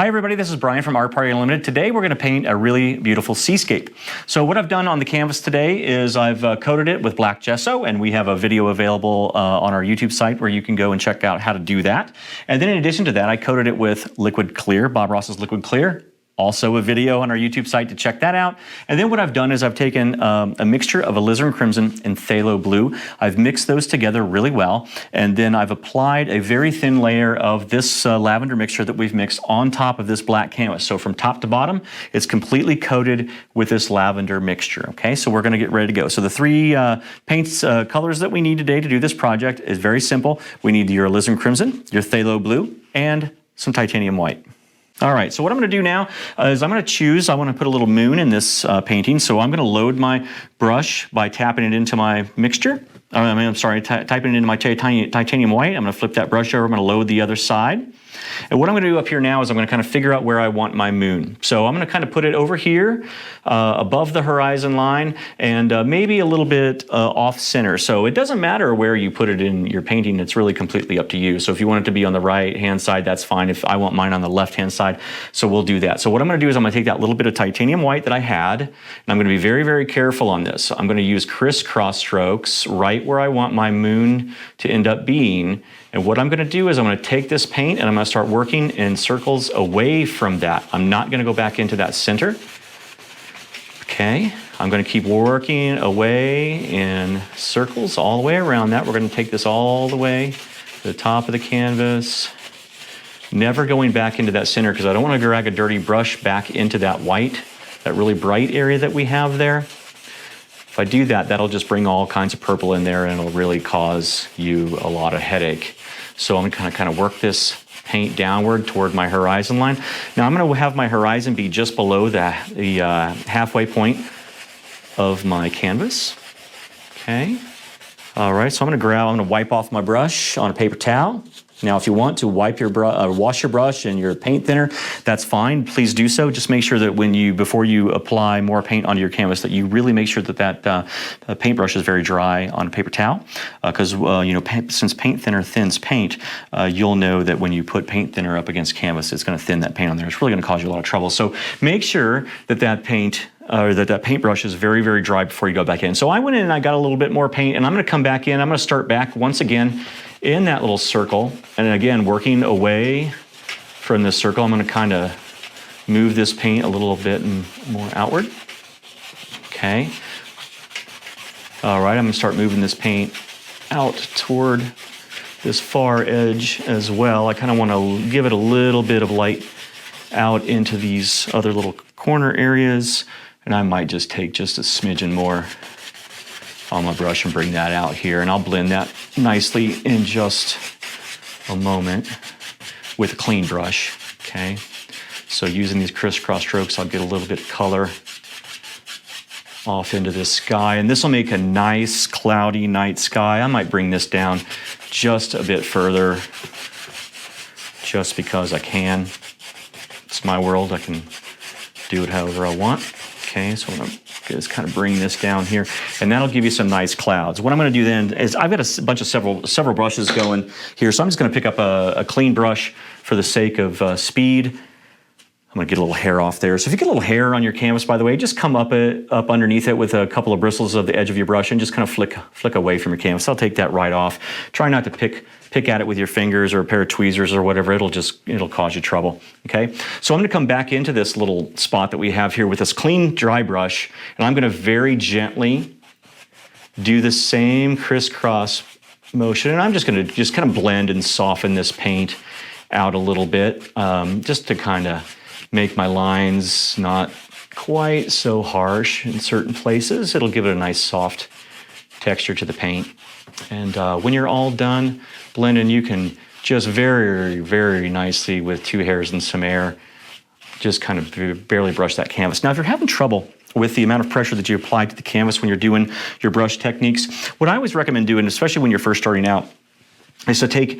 Hi everybody, this is Brian from Art Party Unlimited. Today we're going to paint a really beautiful seascape. So what I've done on the canvas today is I've coated it with black gesso, and we have a video available on our YouTube site where you can go and check out how to do that. And then in addition to that, I coated it with liquid clear, Bob Ross's liquid clear. Also a video on our YouTube site to check that out. And then what I've done is I've taken a mixture of alizarin crimson and phthalo blue. I've mixed those together really well, and then I've applied a very thin layer of this lavender mixture that we've mixed on top of this black canvas. So from top to bottom, it's completely coated with this lavender mixture. Okay, so we're gonna get ready to go. So the three paints colors that we need today to do this project is very simple. We need your alizarin crimson, your phthalo blue, and some titanium white. All right, so what I'm going to do now is I'm going to choose, I want to put a little moon in this painting, so I'm going to load my brush by tapping it into my mixture. Typing it into my titanium white. I'm going to flip that brush over, I'm going to load the other side. And what I'm going to do up here now is I'm going to kind of figure out where I want my moon. So I'm going to kind of put it over here above the horizon line and maybe a little bit off center. So it doesn't matter where you put it in your painting, it's really completely up to you. So if you want it to be on the right hand side, that's fine. If I want mine on the left hand side, so we'll do that. So what I'm going to do is I'm going to take that little bit of titanium white that I had, and I'm going to be very, very careful on this. I'm going to use crisscross strokes right where I want my moon to end up being. And what I'm going to do is I'm going to take this paint and I'm going to start working in circles away from that. I'm not going to go back into that center. Okay, I'm going to keep working away in circles all the way around that. We're going to take this all the way to the top of the canvas. Never going back into that center because I don't want to drag a dirty brush back into that white, that really bright area that we have there. If I do that, that'll just bring all kinds of purple in there and it'll really cause you a lot of headache. So I'm going to kind of work this paint downward toward my horizon line. Now I'm going to have my horizon be just below the halfway point of my canvas. Okay. All right, so I'm going to wipe off my brush on a paper towel. Now, if you want to wash your brush and your paint thinner, that's fine. Please do so. Just make sure that before you apply more paint onto your canvas, that you really make sure that paintbrush is very dry on a paper towel. Because since paint thinner thins paint, you'll know that when you put paint thinner up against canvas, it's going to thin that paint on there. It's really going to cause you a lot of trouble. So make sure that paintbrush is very, very dry before you go back in. So I went in and I got a little bit more paint, and I'm going to come back in. I'm going to start back once again in that little circle, and again working away from this circle. I'm going to kind of move this paint a little bit more outward. Okay. All right, I'm going to start moving this paint out toward this far edge as well. I kind of want to give it a little bit of light out into these other little corner areas, and I might just take just a smidgen more on my brush and bring that out here, and I'll blend that nicely in just a moment with a clean brush. Okay, so using these crisscross strokes, I'll get a little bit of color off into this sky, and this will make a nice cloudy night sky. I might bring this down just a bit further just because I can. It's my world, I can do it however I want. Okay, so I'm going to just kind of bring this down here, and that'll give you some nice clouds. What I'm going to do then is I've got a bunch of several brushes going here, so I'm just going to pick up a clean brush for the sake of speed. I'm going to get a little hair off there. So if you get a little hair on your canvas, by the way, just come up underneath it with a couple of bristles of the edge of your brush and just kind of flick away from your canvas. I'll take that right off. Try not to pick at it with your fingers or a pair of tweezers or whatever. It'll cause you trouble. Okay. So I'm going to come back into this little spot that we have here with this clean dry brush, and I'm going to very gently do the same crisscross motion, and I'm just going to kind of blend and soften this paint out a little bit, just to kind of make my lines not quite so harsh in certain places. It'll give it a nice soft texture to the paint. And when you're all done blending, you can just very, very nicely with two hairs and some air, just kind of barely brush that canvas. Now, if you're having trouble with the amount of pressure that you apply to the canvas when you're doing your brush techniques, what I always recommend doing, especially when you're first starting out, So take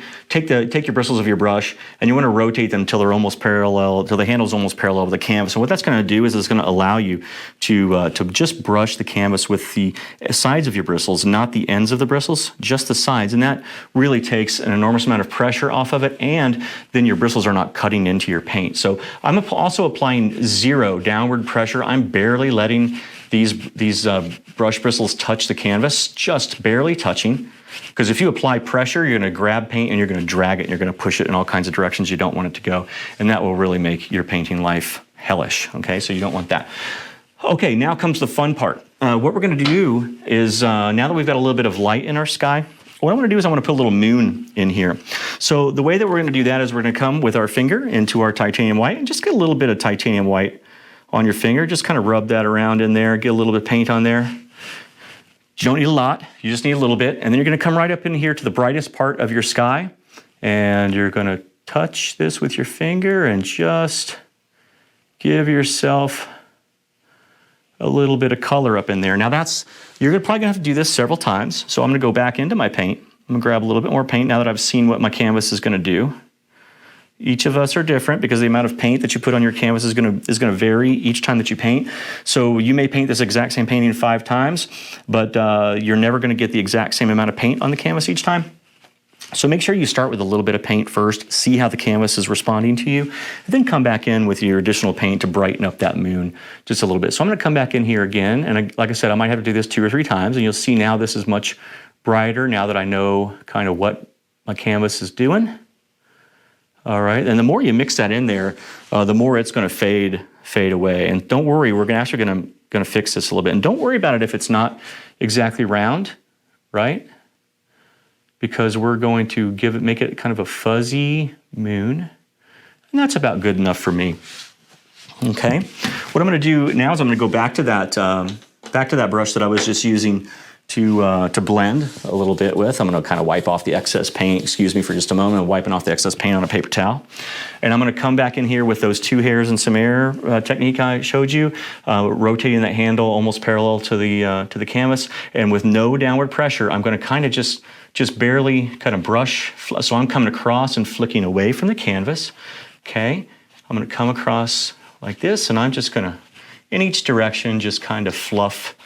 your bristles of your brush, and you want to rotate them till they're almost parallel, till the handle's almost parallel with the canvas. And what that's going to do is it's going to allow you to just brush the canvas with the sides of your bristles, not the ends of the bristles, just the sides. And that really takes an enormous amount of pressure off of it, and then your bristles are not cutting into your paint. So I'm also applying 0 downward pressure. I'm barely letting these brush bristles touch the canvas, just barely touching. Because if you apply pressure, you're going to grab paint and you're going to drag it and you're going to push it in all kinds of directions you don't want it to go. And that will really make your painting life hellish, okay? So you don't want that. Okay, now comes the fun part. What we're going to do is, now that we've got a little bit of light in our sky, what I want to do is I want to put a little moon in here. So the way that we're going to do that is we're going to come with our finger into our titanium white and just get a little bit of titanium white on your finger. Just kind of rub that around in there, get a little bit of paint on there. You don't need a lot, you just need a little bit. And then you're going to come right up in here to the brightest part of your sky, and you're going to touch this with your finger and just give yourself a little bit of color up in there. Now you're probably going to have to do this several times. So I'm going to go back into my paint. I'm going to grab a little bit more paint now that I've seen what my canvas is going to do. Each of us are different because the amount of paint that you put on your canvas is going to vary each time that you paint. So you may paint this exact same painting 5 times, but you're never going to get the exact same amount of paint on the canvas each time. So make sure you start with a little bit of paint first, see how the canvas is responding to you, and then come back in with your additional paint to brighten up that moon just a little bit. So I'm going to come back in here again, and like I said, I might have to do this 2 or 3 times, and you'll see now this is much brighter now that I know kind of what my canvas is doing. All right, and the more you mix that in there, the more it's going to fade away. And don't worry, we're actually going to fix this a little bit. And don't worry about it if it's not exactly round, right? Because we're going to make it kind of a fuzzy moon, and that's about good enough for me. Okay, what I'm going to do now is I'm going to go back to that brush that I was just using to blend a little bit with. I'm going to kind of wipe off the excess paint. Excuse me for just a moment. I'm wiping off the excess paint on a paper towel. And I'm going to come back in here with those 2 hairs and some air technique I showed you, rotating that handle almost parallel to the canvas. And with no downward pressure, I'm going to kind of just barely kind of brush. So I'm coming across and flicking away from the canvas. Okay. I'm going to come across like this, and I'm just going to, in each direction, just kind of fluff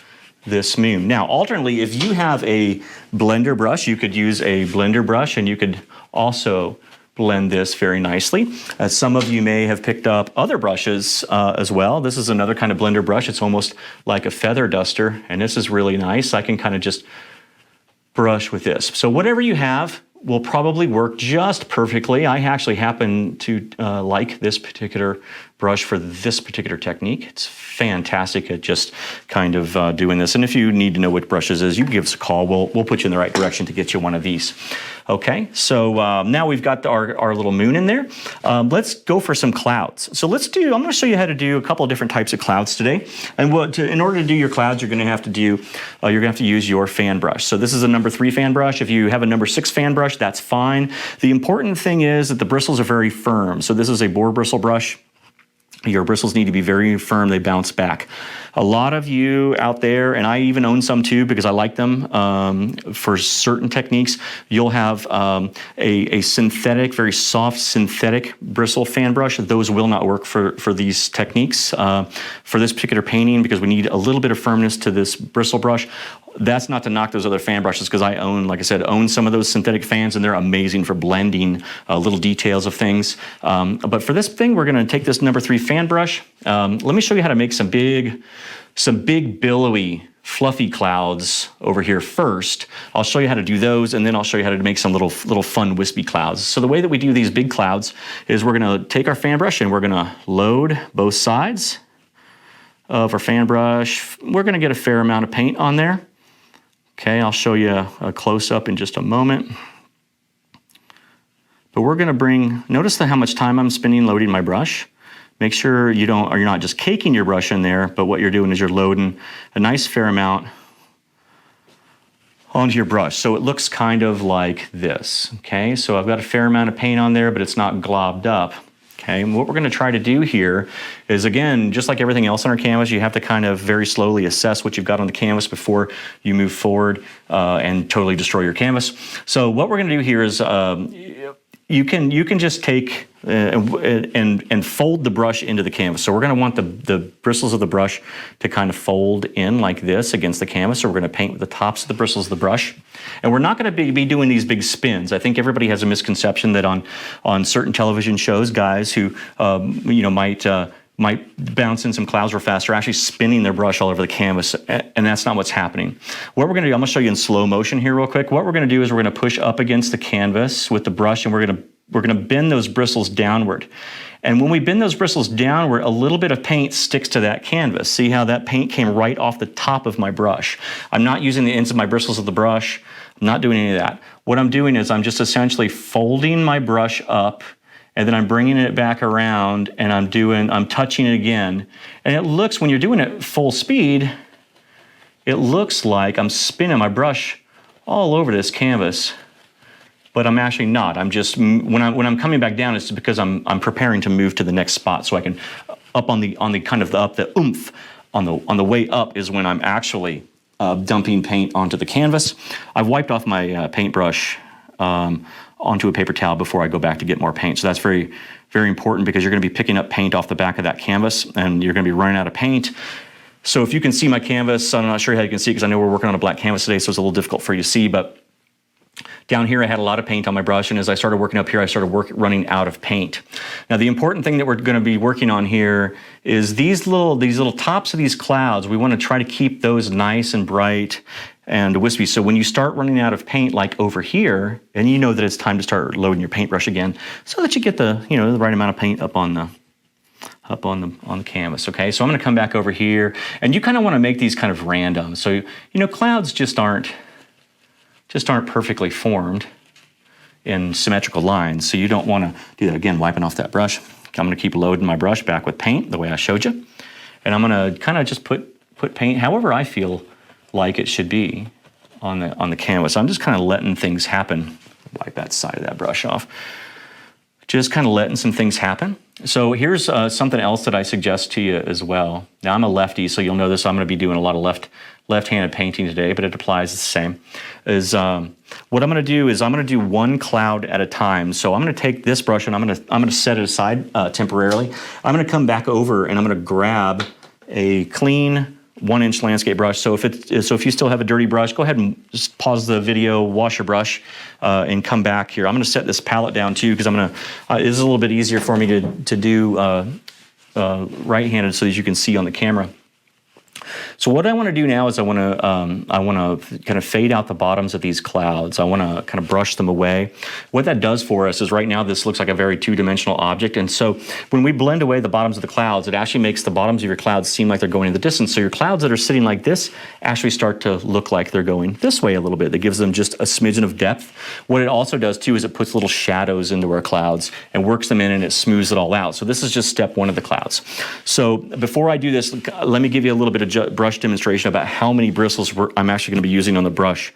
this moon. Now, alternately, if you have a blender brush, you could use a blender brush, and you could also blend this very nicely. Some of you may have picked up other brushes as well. This is another kind of blender brush. It's almost like a feather duster, and this is really nice. I can kind of just brush with this. So whatever you have will probably work just perfectly. I actually happen to like this particular brush for this particular technique. It's fantastic at just kind of doing this. And if you need to know what brushes is, you can give us a call. We'll put you in the right direction to get you one of these. Okay, so now we've got our little moon in there. Let's go for some clouds. So I'm going to show you how to do a couple of different types of clouds today. And in order to do your clouds, you're going to have to use your fan brush. So this is a number 3 fan brush. If you have a number 6 fan brush, that's fine. The important thing is that the bristles are very firm. So this is a boar bristle brush. Your bristles need to be very firm, they bounce back. A lot of you out there, and I even own some too because I like them for certain techniques, you'll have a synthetic, very soft synthetic bristle fan brush. Those will not work for these techniques. For this particular painting, because we need a little bit of firmness to this bristle brush. That's not to knock those other fan brushes, because I like I said, own some of those synthetic fans, and they're amazing for blending little details of things. But for this thing, we're going to take this number 3 fan brush. Let me show you how to make some big, billowy, fluffy clouds over here first. I'll show you how to do those, and then I'll show you how to make some little fun wispy clouds. So the way that we do these big clouds is we're going to take our fan brush and we're going to load both sides of our fan brush. We're going to get a fair amount of paint on there. Okay, I'll show you a close-up in just a moment. But we're going to notice how much time I'm spending loading my brush. Make sure you're not just caking your brush in there, but what you're doing is you're loading a nice fair amount onto your brush. So it looks kind of like this, okay? So I've got a fair amount of paint on there, but it's not globbed up. Okay, and what we're going to try to do here is, again, just like everything else on our canvas, you have to kind of very slowly assess what you've got on the canvas before you move forward and totally destroy your canvas. So what we're going to do here is you can just take and fold the brush into the canvas. So we're going to want the bristles of the brush to kind of fold in like this against the canvas. So we're going to paint with the tops of the bristles of the brush. And we're not going to be doing these big spins. I think everybody has a misconception that on certain television shows, guys who might bounce in some clouds real fast are actually spinning their brush all over the canvas, and that's not what's happening. What we're going to do, I'm going to show you in slow motion here real quick. What we're going to do is we're going to push up against the canvas with the brush, and we're going to bend those bristles downward. And when we bend those bristles downward, a little bit of paint sticks to that canvas. See how that paint came right off the top of my brush? I'm not using the ends of my bristles of the brush. I'm not doing any of that. What I'm doing is I'm just essentially folding my brush up, and then I'm bringing it back around, and I'm touching it again. And it looks, when you're doing it full speed, it looks like I'm spinning my brush all over this canvas, but I'm actually not. I'm just, when I'm coming back down, it's because I'm preparing to move to the next spot, so I can, up on the kind of the oomph, on the way up is when I'm actually dumping paint onto the canvas. I've wiped off my paintbrush onto a paper towel before I go back to get more paint. So that's very, very important, because you're going to be picking up paint off the back of that canvas, and you're going to be running out of paint. So if you can see my canvas, I'm not sure how you can see it because I know we're working on a black canvas today, so it's a little difficult for you to see, but down here I had a lot of paint on my brush, and as I started working up here, I started running out of paint. Now the important thing that we're going to be working on here is these little tops of these clouds. We want to try to keep those nice and bright and wispy. So when you start running out of paint, like over here, and you know that it's time to start loading your paintbrush again, so that you get the the right amount of paint up on the canvas. Okay, so I'm going to come back over here, and you kind of want to make these kind of random. So clouds just aren't perfectly formed in symmetrical lines. So you don't want to do that. Again, wiping off that brush. I'm going to keep loading my brush back with paint the way I showed you, and I'm going to kind of just put paint however I feel like it should be on the canvas. I'm just kind of letting things happen. Wipe that side of that brush off. Just kind of letting some things happen. So here's something else that I suggest to you as well. Now I'm a lefty, so you'll notice I'm going to be doing a lot of left-handed painting today, but it applies the same. What I'm going to do is I'm going to do one cloud at a time. So I'm going to take this brush and I'm going to set it aside temporarily. I'm going to come back over and I'm going to grab a clean 1-inch landscape brush. So if you still have a dirty brush, go ahead and just pause the video, wash your brush, and come back here. I'm going to set this palette down too, because this is a little bit easier for me to do right-handed, so that you can see on the camera. So what I want to do now is I want to kind of fade out the bottoms of these clouds. I want to kind of brush them away. What that does for us is, right now this looks like a very two-dimensional object, and so when we blend away the bottoms of the clouds, it actually makes the bottoms of your clouds seem like they're going in the distance. So your clouds that are sitting like this actually start to look like they're going this way a little bit. That gives them just a smidgen of depth. What it also does too is it puts little shadows into our clouds and works them in, and it smooths it all out. So this is just step one of the clouds. So before I do this, let me give you a little bit of brush demonstration about how many bristles I'm actually going to be using on the brush.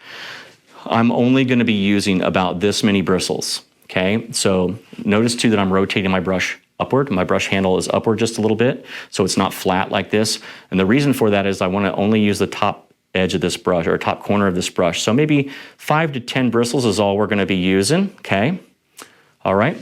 I'm only going to be using about this many bristles. Okay, so notice too that I'm rotating my brush upward. My brush handle is upward just a little bit, so it's not flat like this. And the reason for that is I want to only use the top edge of this brush, or top corner of this brush. So maybe 5 to 10 bristles is all we're going to be using. Okay, all right.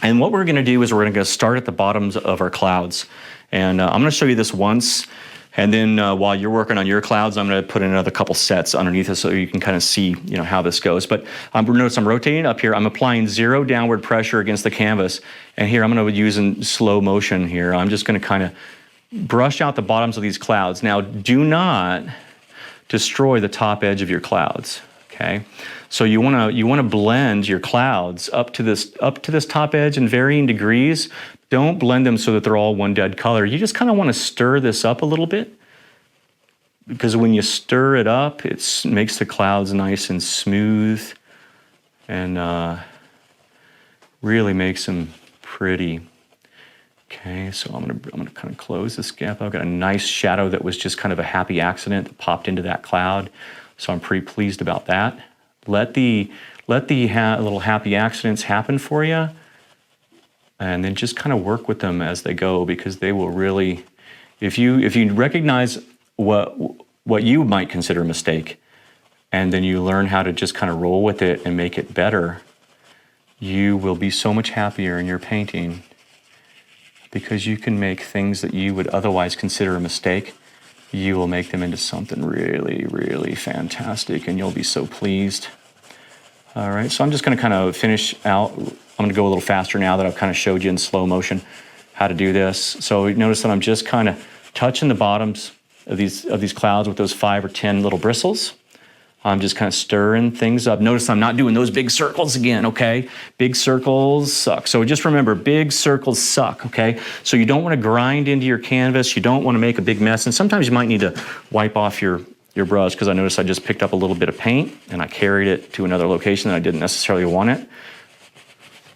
And what we're going to do is we're going to start at the bottoms of our clouds. And I'm going to show you this once. And then while you're working on your clouds, I'm going to put in another couple sets underneath it so you can kind of see how this goes. But notice I'm rotating up here. I'm applying 0 downward pressure against the canvas. And here I'm going to use in slow motion here. I'm just going to kind of brush out the bottoms of these clouds. Now, do not destroy the top edge of your clouds. Okay, so you want to blend your clouds up to this top edge in varying degrees. Don't blend them so that they're all one dead color. You just kind of want to stir this up a little bit, because when you stir it up, it makes the clouds nice and smooth, and really makes them pretty. Okay, so I'm gonna kind of close this gap. I've got a nice shadow that was just kind of a happy accident that popped into that cloud. So I'm pretty pleased about that. Let the little happy accidents happen for you and then just kind of work with them as they go, because they will really, if you recognize what you might consider a mistake, and then you learn how to just kind of roll with it and make it better, you will be so much happier in your painting, because you can make things that you would otherwise consider a mistake, you will make them into something really, really fantastic, and you'll be so pleased. All right, so I'm just gonna kind of finish out. I'm gonna go a little faster now that I've kind of showed you in slow motion how to do this. So notice that I'm just kind of touching the bottoms of these clouds with those 5 or 10 little bristles. I'm just kind of stirring things up. Notice I'm not doing those big circles again, okay? Big circles suck. So just remember, big circles suck, okay? So you don't want to grind into your canvas. You don't want to make a big mess. And sometimes you might need to wipe off your brush, because I noticed I just picked up a little bit of paint and I carried it to another location that I didn't necessarily want it.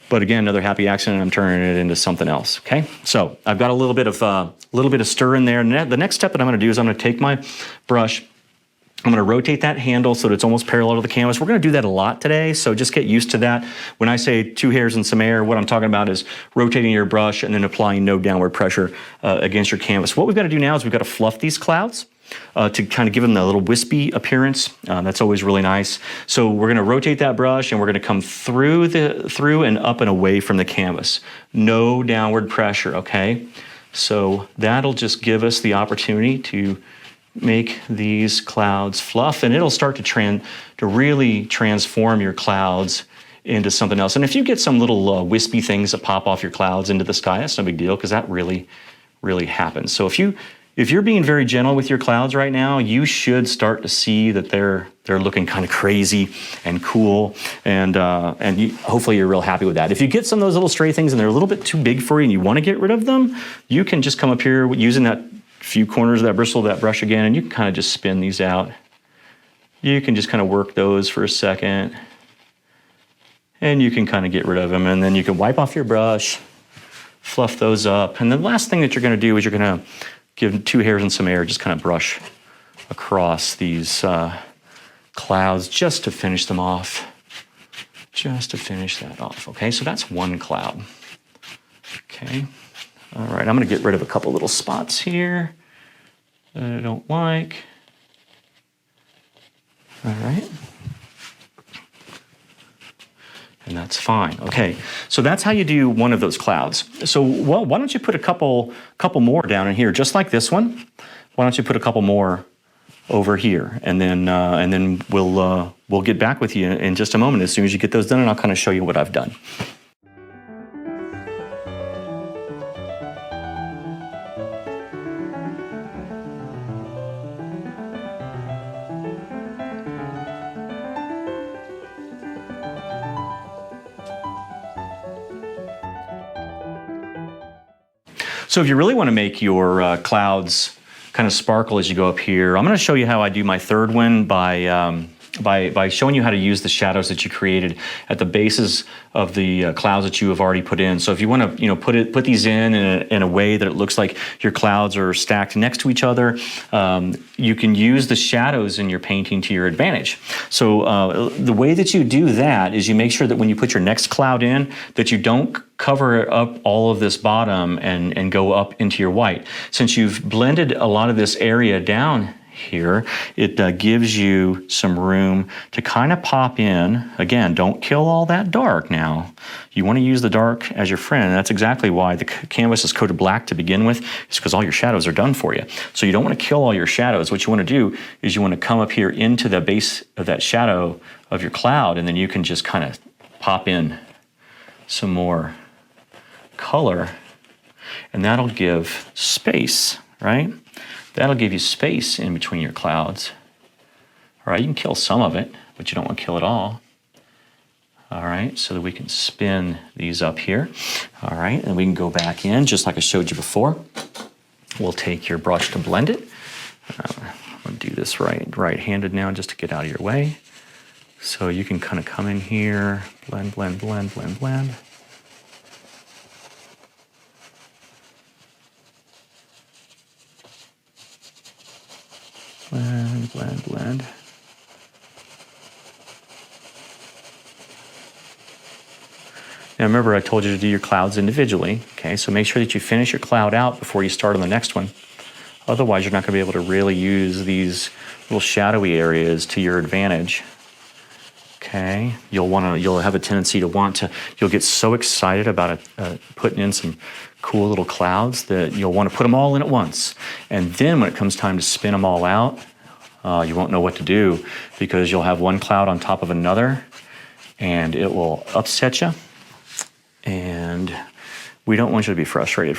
But again, another happy accident, I'm turning it into something else, okay? So I've got a little bit of stir in there. And the next step that I'm gonna do is I'm gonna take my brush, I'm gonna rotate that handle so that it's almost parallel to the canvas. We're gonna do that a lot today, so just get used to that. When I say 2 hairs and some air, what I'm talking about is rotating your brush and then applying no downward pressure against your canvas. What we've gotta do now is we've gotta fluff these clouds to kind of give them the little wispy appearance. That's always really nice. So we're gonna rotate that brush and we're gonna come through and up and away from the canvas. No downward pressure, okay? So that'll just give us the opportunity to make these clouds fluff, and it'll start to really transform your clouds into something else. And if you get some little wispy things that pop off your clouds into the sky, that's no big deal, because that really, really happens. So if you're being very gentle with your clouds right now, you should start to see that they're looking kind of crazy and cool, and hopefully you're real happy with that. If you get some of those little stray things and they're a little bit too big for you and you want to get rid of them, you can just come up here using that few corners of that bristle of that brush again, and you can kind of just spin these out. You can just kind of work those for a second, and you can kind of get rid of them, and then you can wipe off your brush, fluff those up, and the last thing that you're going to do is you're going to give 2 hairs and some air, just kind of brush across these clouds just to finish them off, just to finish that off. Okay, so that's one cloud. Okay. All right, I'm gonna get rid of a couple little spots here that I don't like. All right. And that's fine. Okay, so that's how you do one of those clouds. So, well, why don't you put a couple more down in here, just like this one? Why don't you put a couple more over here, and then we'll get back with you in just a moment as soon as you get those done, and I'll kind of show you what I've done. So if you really want to make your clouds kind of sparkle as you go up here, I'm going to show you how I do my third one by showing you how to use the shadows that you created at the bases of the clouds that you have already put in. So if you want to, put these in a way that it looks like your clouds are stacked next to each other, you can use the shadows in your painting to your advantage. So the way that you do that is you make sure that when you put your next cloud in, that you don't cover up all of this bottom and go up into your white. Since you've blended a lot of this area down here, it gives you some room to kind of pop in. Again, don't kill all that dark now. You want to use the dark as your friend. And that's exactly why the canvas is coated black to begin with, is because all your shadows are done for you. So you don't want to kill all your shadows. What you want to do is you want to come up here into the base of that shadow of your cloud, and then you can just kind of pop in some more color, and that'll give space, right? That'll give you space in between your clouds. All right, you can kill some of it, but you don't want to kill it all. All right, so that we can spin these up here. All right, and we can go back in just like I showed you before. We'll take your brush to blend it. I'm gonna do this right-handed now just to get out of your way. So you can kind of come in here, blend, blend, blend, blend, blend. Blend, blend, blend. Now remember, I told you to do your clouds individually, okay? So make sure that you finish your cloud out before you start on the next one. Otherwise, you're not gonna be able to really use these little shadowy areas to your advantage. Okay, you'll have a tendency to you'll get so excited about putting in some cool little clouds that you'll want to put them all in at once. And then when it comes time to spin them all out, you won't know what to do because you'll have one cloud on top of another and it will upset you. And we don't want you to be frustrated.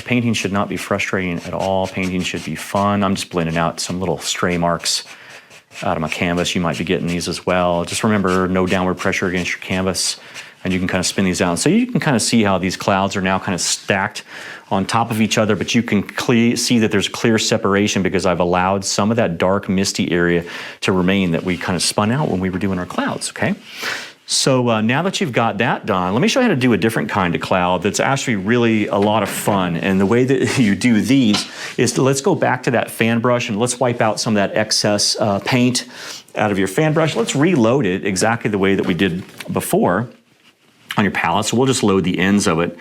Painting should not be frustrating at all. Painting should be fun. I'm just blending out some little stray marks out of my canvas. You might be getting these as well. Just remember, no downward pressure against your canvas, and you can kind of spin these out. So you can kind of see how these clouds are now kind of stacked on top of each other, but you can see that there's clear separation because I've allowed some of that dark, misty area to remain that we kind of spun out when we were doing our clouds, okay? So now that you've got that done, let me show you how to do a different kind of cloud that's actually really a lot of fun. And the way that you do these is let's go back to that fan brush and let's wipe out some of that excess paint out of your fan brush. Let's reload it exactly the way that we did before on your palette. So we'll just load the ends of it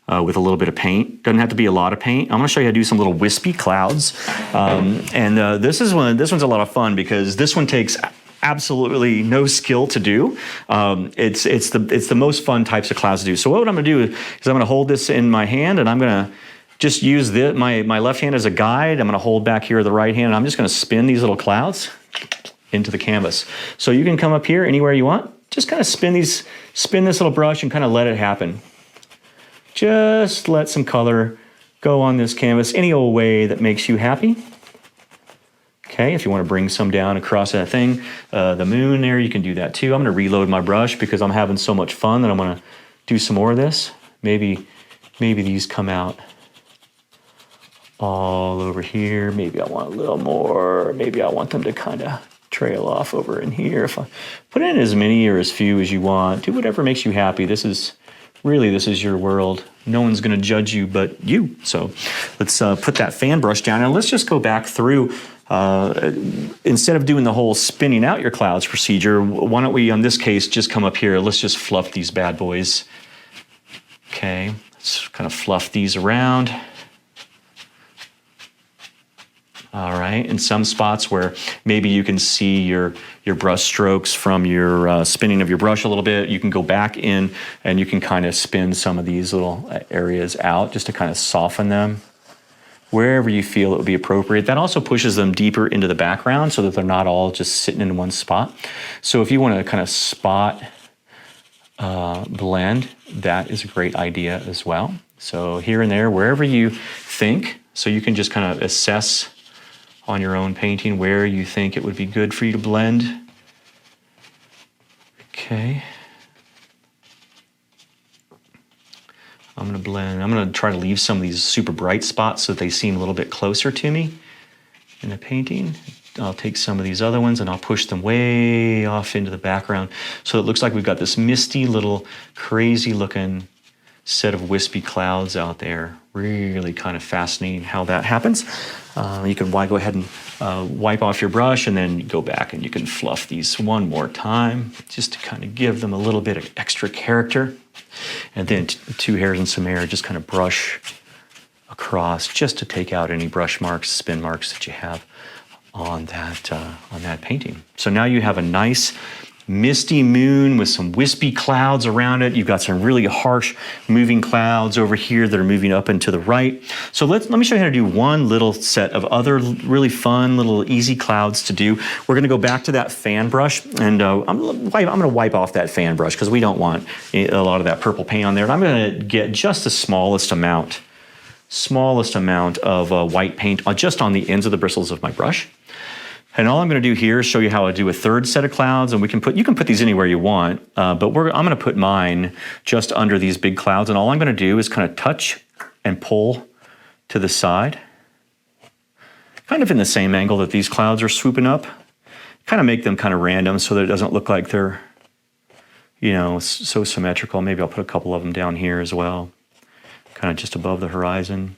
with a little bit of paint. Doesn't have to be a lot of paint. I'm gonna show you how to do some little wispy clouds. This one's a lot of fun because this one takes absolutely no skill to do. It's the most fun types of clouds to do. So what I'm gonna do is I'm gonna hold this in my hand and I'm gonna just use my left hand as a guide. I'm gonna hold back here the right hand and I'm just gonna spin these little clouds into the canvas. So you can come up here anywhere you want. Just kind of spin this little brush and kind of let it happen. Just let some color go on this canvas any old way that makes you happy. Okay, if you want to bring some down across that thing, the moon there, you can do that too. I'm going to reload my brush because I'm having so much fun that I'm going to do some more of this. Maybe these come out all over here. Maybe I want a little more. Maybe I want them to kind of trail off over in here. If I put in as many or as few as you want, do whatever makes you happy. This is your world. No one's going to judge you but you. So let's put that fan brush down and let's just go back through. Instead of doing the whole spinning out your clouds procedure, why don't we, on this case, just come up here. Let's just fluff these bad boys. Okay, let's kind of fluff these around. All right, in some spots where maybe you can see your brush strokes from your spinning of your brush a little bit, you can go back in and you can kind of spin some of these little areas out just to kind of soften them wherever you feel it would be appropriate. That also pushes them deeper into the background so that they're not all just sitting in one spot. So if you want to kind of spot blend, that is a great idea as well. So here and there, wherever you think, so you can just kind of assess on your own painting where you think it would be good for you to blend. Okay. I'm gonna blend, I'm gonna try to leave some of these super bright spots so that they seem a little bit closer to me in the painting. I'll take some of these other ones and I'll push them way off into the background. So it looks like we've got this misty little crazy looking set of wispy clouds out there. Really kind of fascinating how that happens. You can go ahead and wipe off your brush and then go back and you can fluff these one more time just to kind of give them a little bit of extra character. And then two hairs and some air, just kind of brush across just to take out any brush marks, spin marks that you have on that painting. So now you have a nice misty moon with some wispy clouds around it. You've got some really harsh moving clouds over here that are moving up and to the right. So let me show you how to do one little set of other really fun little easy clouds to do. We're gonna go back to that fan brush and I'm gonna wipe off that fan brush because we don't want a lot of that purple paint on there. And I'm gonna get just the smallest amount of white paint just on the ends of the bristles of my brush. And all I'm going to do here is show you how I do a third set of clouds, and you can put these anywhere you want, but I'm going to put mine just under these big clouds, and all I'm going to do is kind of touch and pull to the side, kind of in the same angle that these clouds are swooping up, kind of make them kind of random so that it doesn't look like they're, so symmetrical. Maybe I'll put a couple of them down here as well, kind of just above the horizon.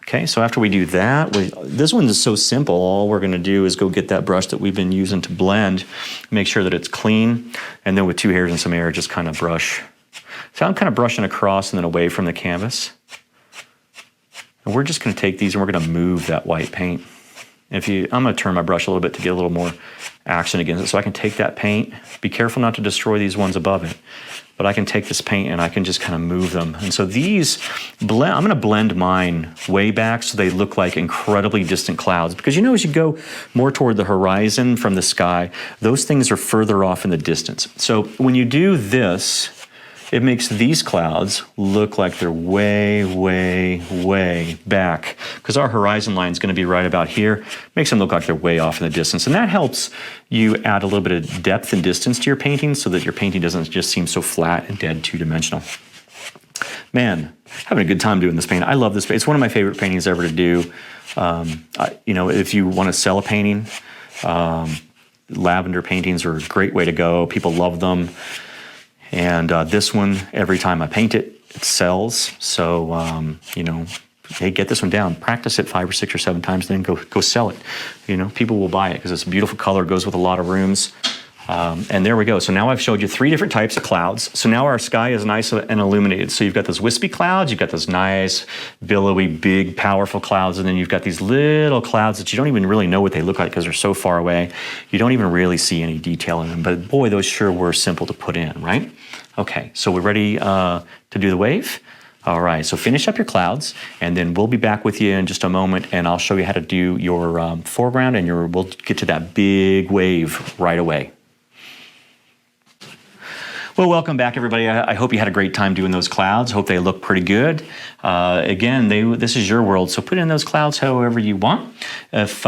Okay, so after we do that, this one is so simple. All we're gonna do is go get that brush that we've been using to blend, make sure that it's clean, and then with 2 hairs and some air, just kind of brush. So I'm kind of brushing across and then away from the canvas. And we're just gonna take these and we're gonna move that white paint. I'm gonna turn my brush a little bit to get a little more action against it, so I can take that paint. Be careful not to destroy these ones above it. But I can take this paint and I can just kind of move them. And so these, I'm gonna blend mine way back so they look like incredibly distant clouds. Because you know, as you go more toward the horizon from the sky, those things are further off in the distance. So when you do this, it makes these clouds look like they're way, way, way back. Because our horizon line is gonna be right about here. Makes them look like they're way off in the distance. And that helps you add a little bit of depth and distance to your painting so that your painting doesn't just seem so flat and dead two-dimensional. Man, having a good time doing this painting. I love this painting. It's one of my favorite paintings ever to do. You know, if you wanna sell a painting, lavender paintings are a great way to go. People love them. And this one, every time I paint it, it sells. So, you know, hey, get this one down. Practice it 5 or 6 or 7 times, then go sell it. You know, people will buy it because it's a beautiful color, goes with a lot of rooms. And there we go. So now I've showed you 3 different types of clouds. So now our sky is nice and illuminated. So you've got those wispy clouds, you've got those nice, billowy, big, powerful clouds, and then you've got these little clouds that you don't even really know what they look like because they're so far away. You don't even really see any detail in them. But boy, those sure were simple to put in, right? Okay, so we're ready to do the wave? All right, so finish up your clouds, and then we'll be back with you in just a moment, and I'll show you how to do your foreground, and we'll get to that big wave right away. Well, welcome back, everybody. I hope you had a great time doing those clouds. Hope they look pretty good. Again, this is your world, so put in those clouds however you want. If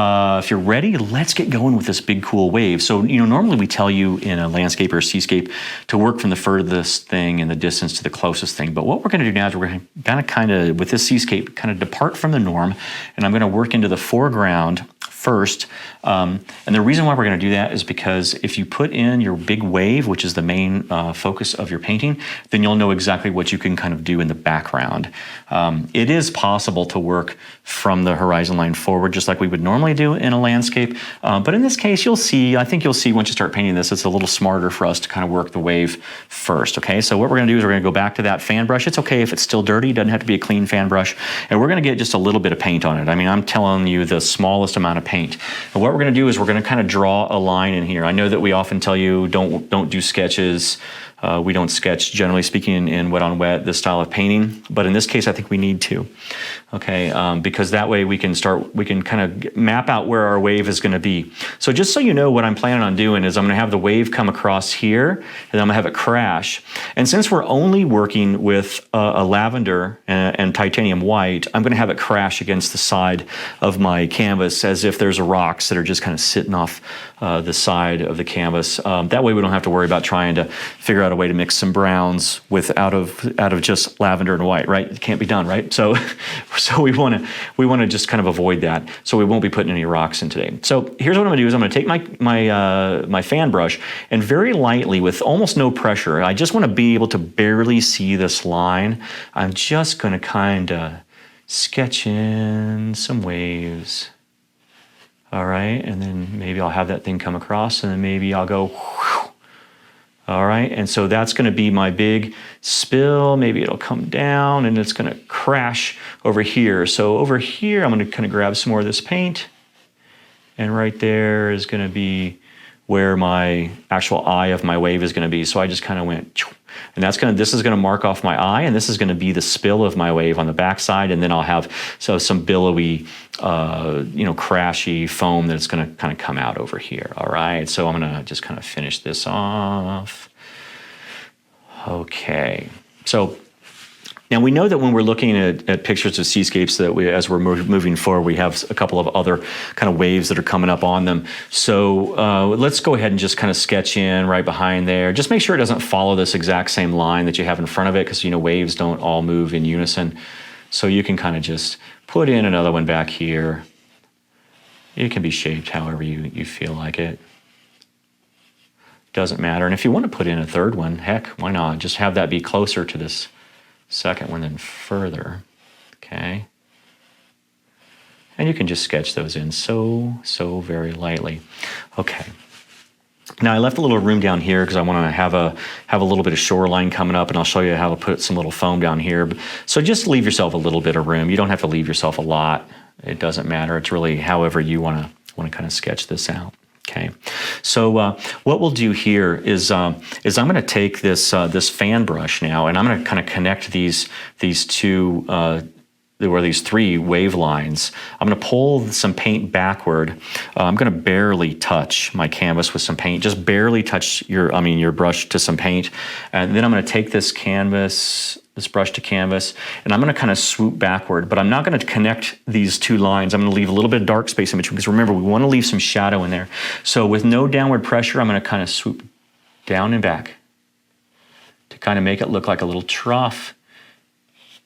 you're ready, let's get going with this big, cool wave. So, you know, normally we tell you in a landscape or a seascape to work from the furthest thing in the distance to the closest thing. But what we're going to do now is we're going to kind of, with this seascape, kind of depart from the norm, and I'm going to work into the foreground first. And the reason why we're going to do that is because if you put in your big wave, which is the main focus of your painting, then you'll know exactly what you can kind of do in the background. It is possible to work from the horizon line forward, just like we would normally do in a landscape. But in this case, I think you'll see once you start painting this, it's a little smarter for us to kind of work the wave first, okay? So what we're gonna do is we're gonna go back to that fan brush. It's okay if it's still dirty, it doesn't have to be a clean fan brush. And we're gonna get just a little bit of paint on it. I mean, I'm telling you the smallest amount of paint. And what we're gonna do is we're gonna kind of draw a line in here. I know that we often tell you don't do sketches. We don't sketch, generally speaking, in wet on wet, this style of painting. But in this case, I think we need to, okay? Because that way we can kind of map out where our wave is gonna be. So just so you know, what I'm planning on doing is I'm gonna have the wave come across here, and then I'm gonna have it crash. And since we're only working with a lavender and titanium white, I'm gonna have it crash against the side of my canvas as if there's rocks that are just kind of sitting off the side of the canvas. That way we don't have to worry about trying to figure out a way to mix some browns out of just lavender and white, right? It can't be done, right? So we want to just kind of avoid that. So we won't be putting any rocks in today. So here's what I'm gonna do is I'm gonna take my fan brush and very lightly, with almost no pressure, I just want to be able to barely see this line. I'm just gonna kind of sketch in some waves. All right, and then maybe I'll have that thing come across, and then maybe I'll go whew. All right, and so that's gonna be my big spill. Maybe it'll come down and it's gonna crash over here. So over here, I'm gonna kind of grab some more of this paint, and right there is gonna be where my actual eye of my wave is gonna be. So I just kind of went, and this is gonna mark off my eye, and this is gonna be the spill of my wave on the backside, and then I'll have some billowy, crashy foam that's gonna kind of come out over here, all right? So I'm gonna just kind of finish this off. Okay, so now we know that when we're looking at pictures of seascapes, that as we're moving forward, we have a couple of other kind of waves that are coming up on them. So let's go ahead and just kind of sketch in right behind there. Just make sure it doesn't follow this exact same line that you have in front of it, because waves don't all move in unison. So you can kind of just put in another one back here. It can be shaped however you feel like it. Doesn't matter. And if you want to put in a third one, heck, why not? Just have that be closer to this second one than further, okay? And you can just sketch those in so very lightly. Okay. Now I left a little room down here because I want to have a little bit of shoreline coming up, and I'll show you how to put some little foam down here. So just leave yourself a little bit of room. You don't have to leave yourself a lot. It doesn't matter. It's really however you want to kind of sketch this out. Okay. So what we'll do here is I'm going to take this fan brush now, and I'm going to kind of connect these two. There were these three wave lines. I'm going to pull some paint backward. I'm going to barely touch my canvas with some paint. Just barely touch your brush to some paint. And then I'm going to take this brush to canvas, and I'm going to kind of swoop backward. But I'm not going to connect these two lines. I'm going to leave a little bit of dark space in between, because remember, we want to leave some shadow in there. So with no downward pressure, I'm going to kind of swoop down and back to kind of make it look like a little trough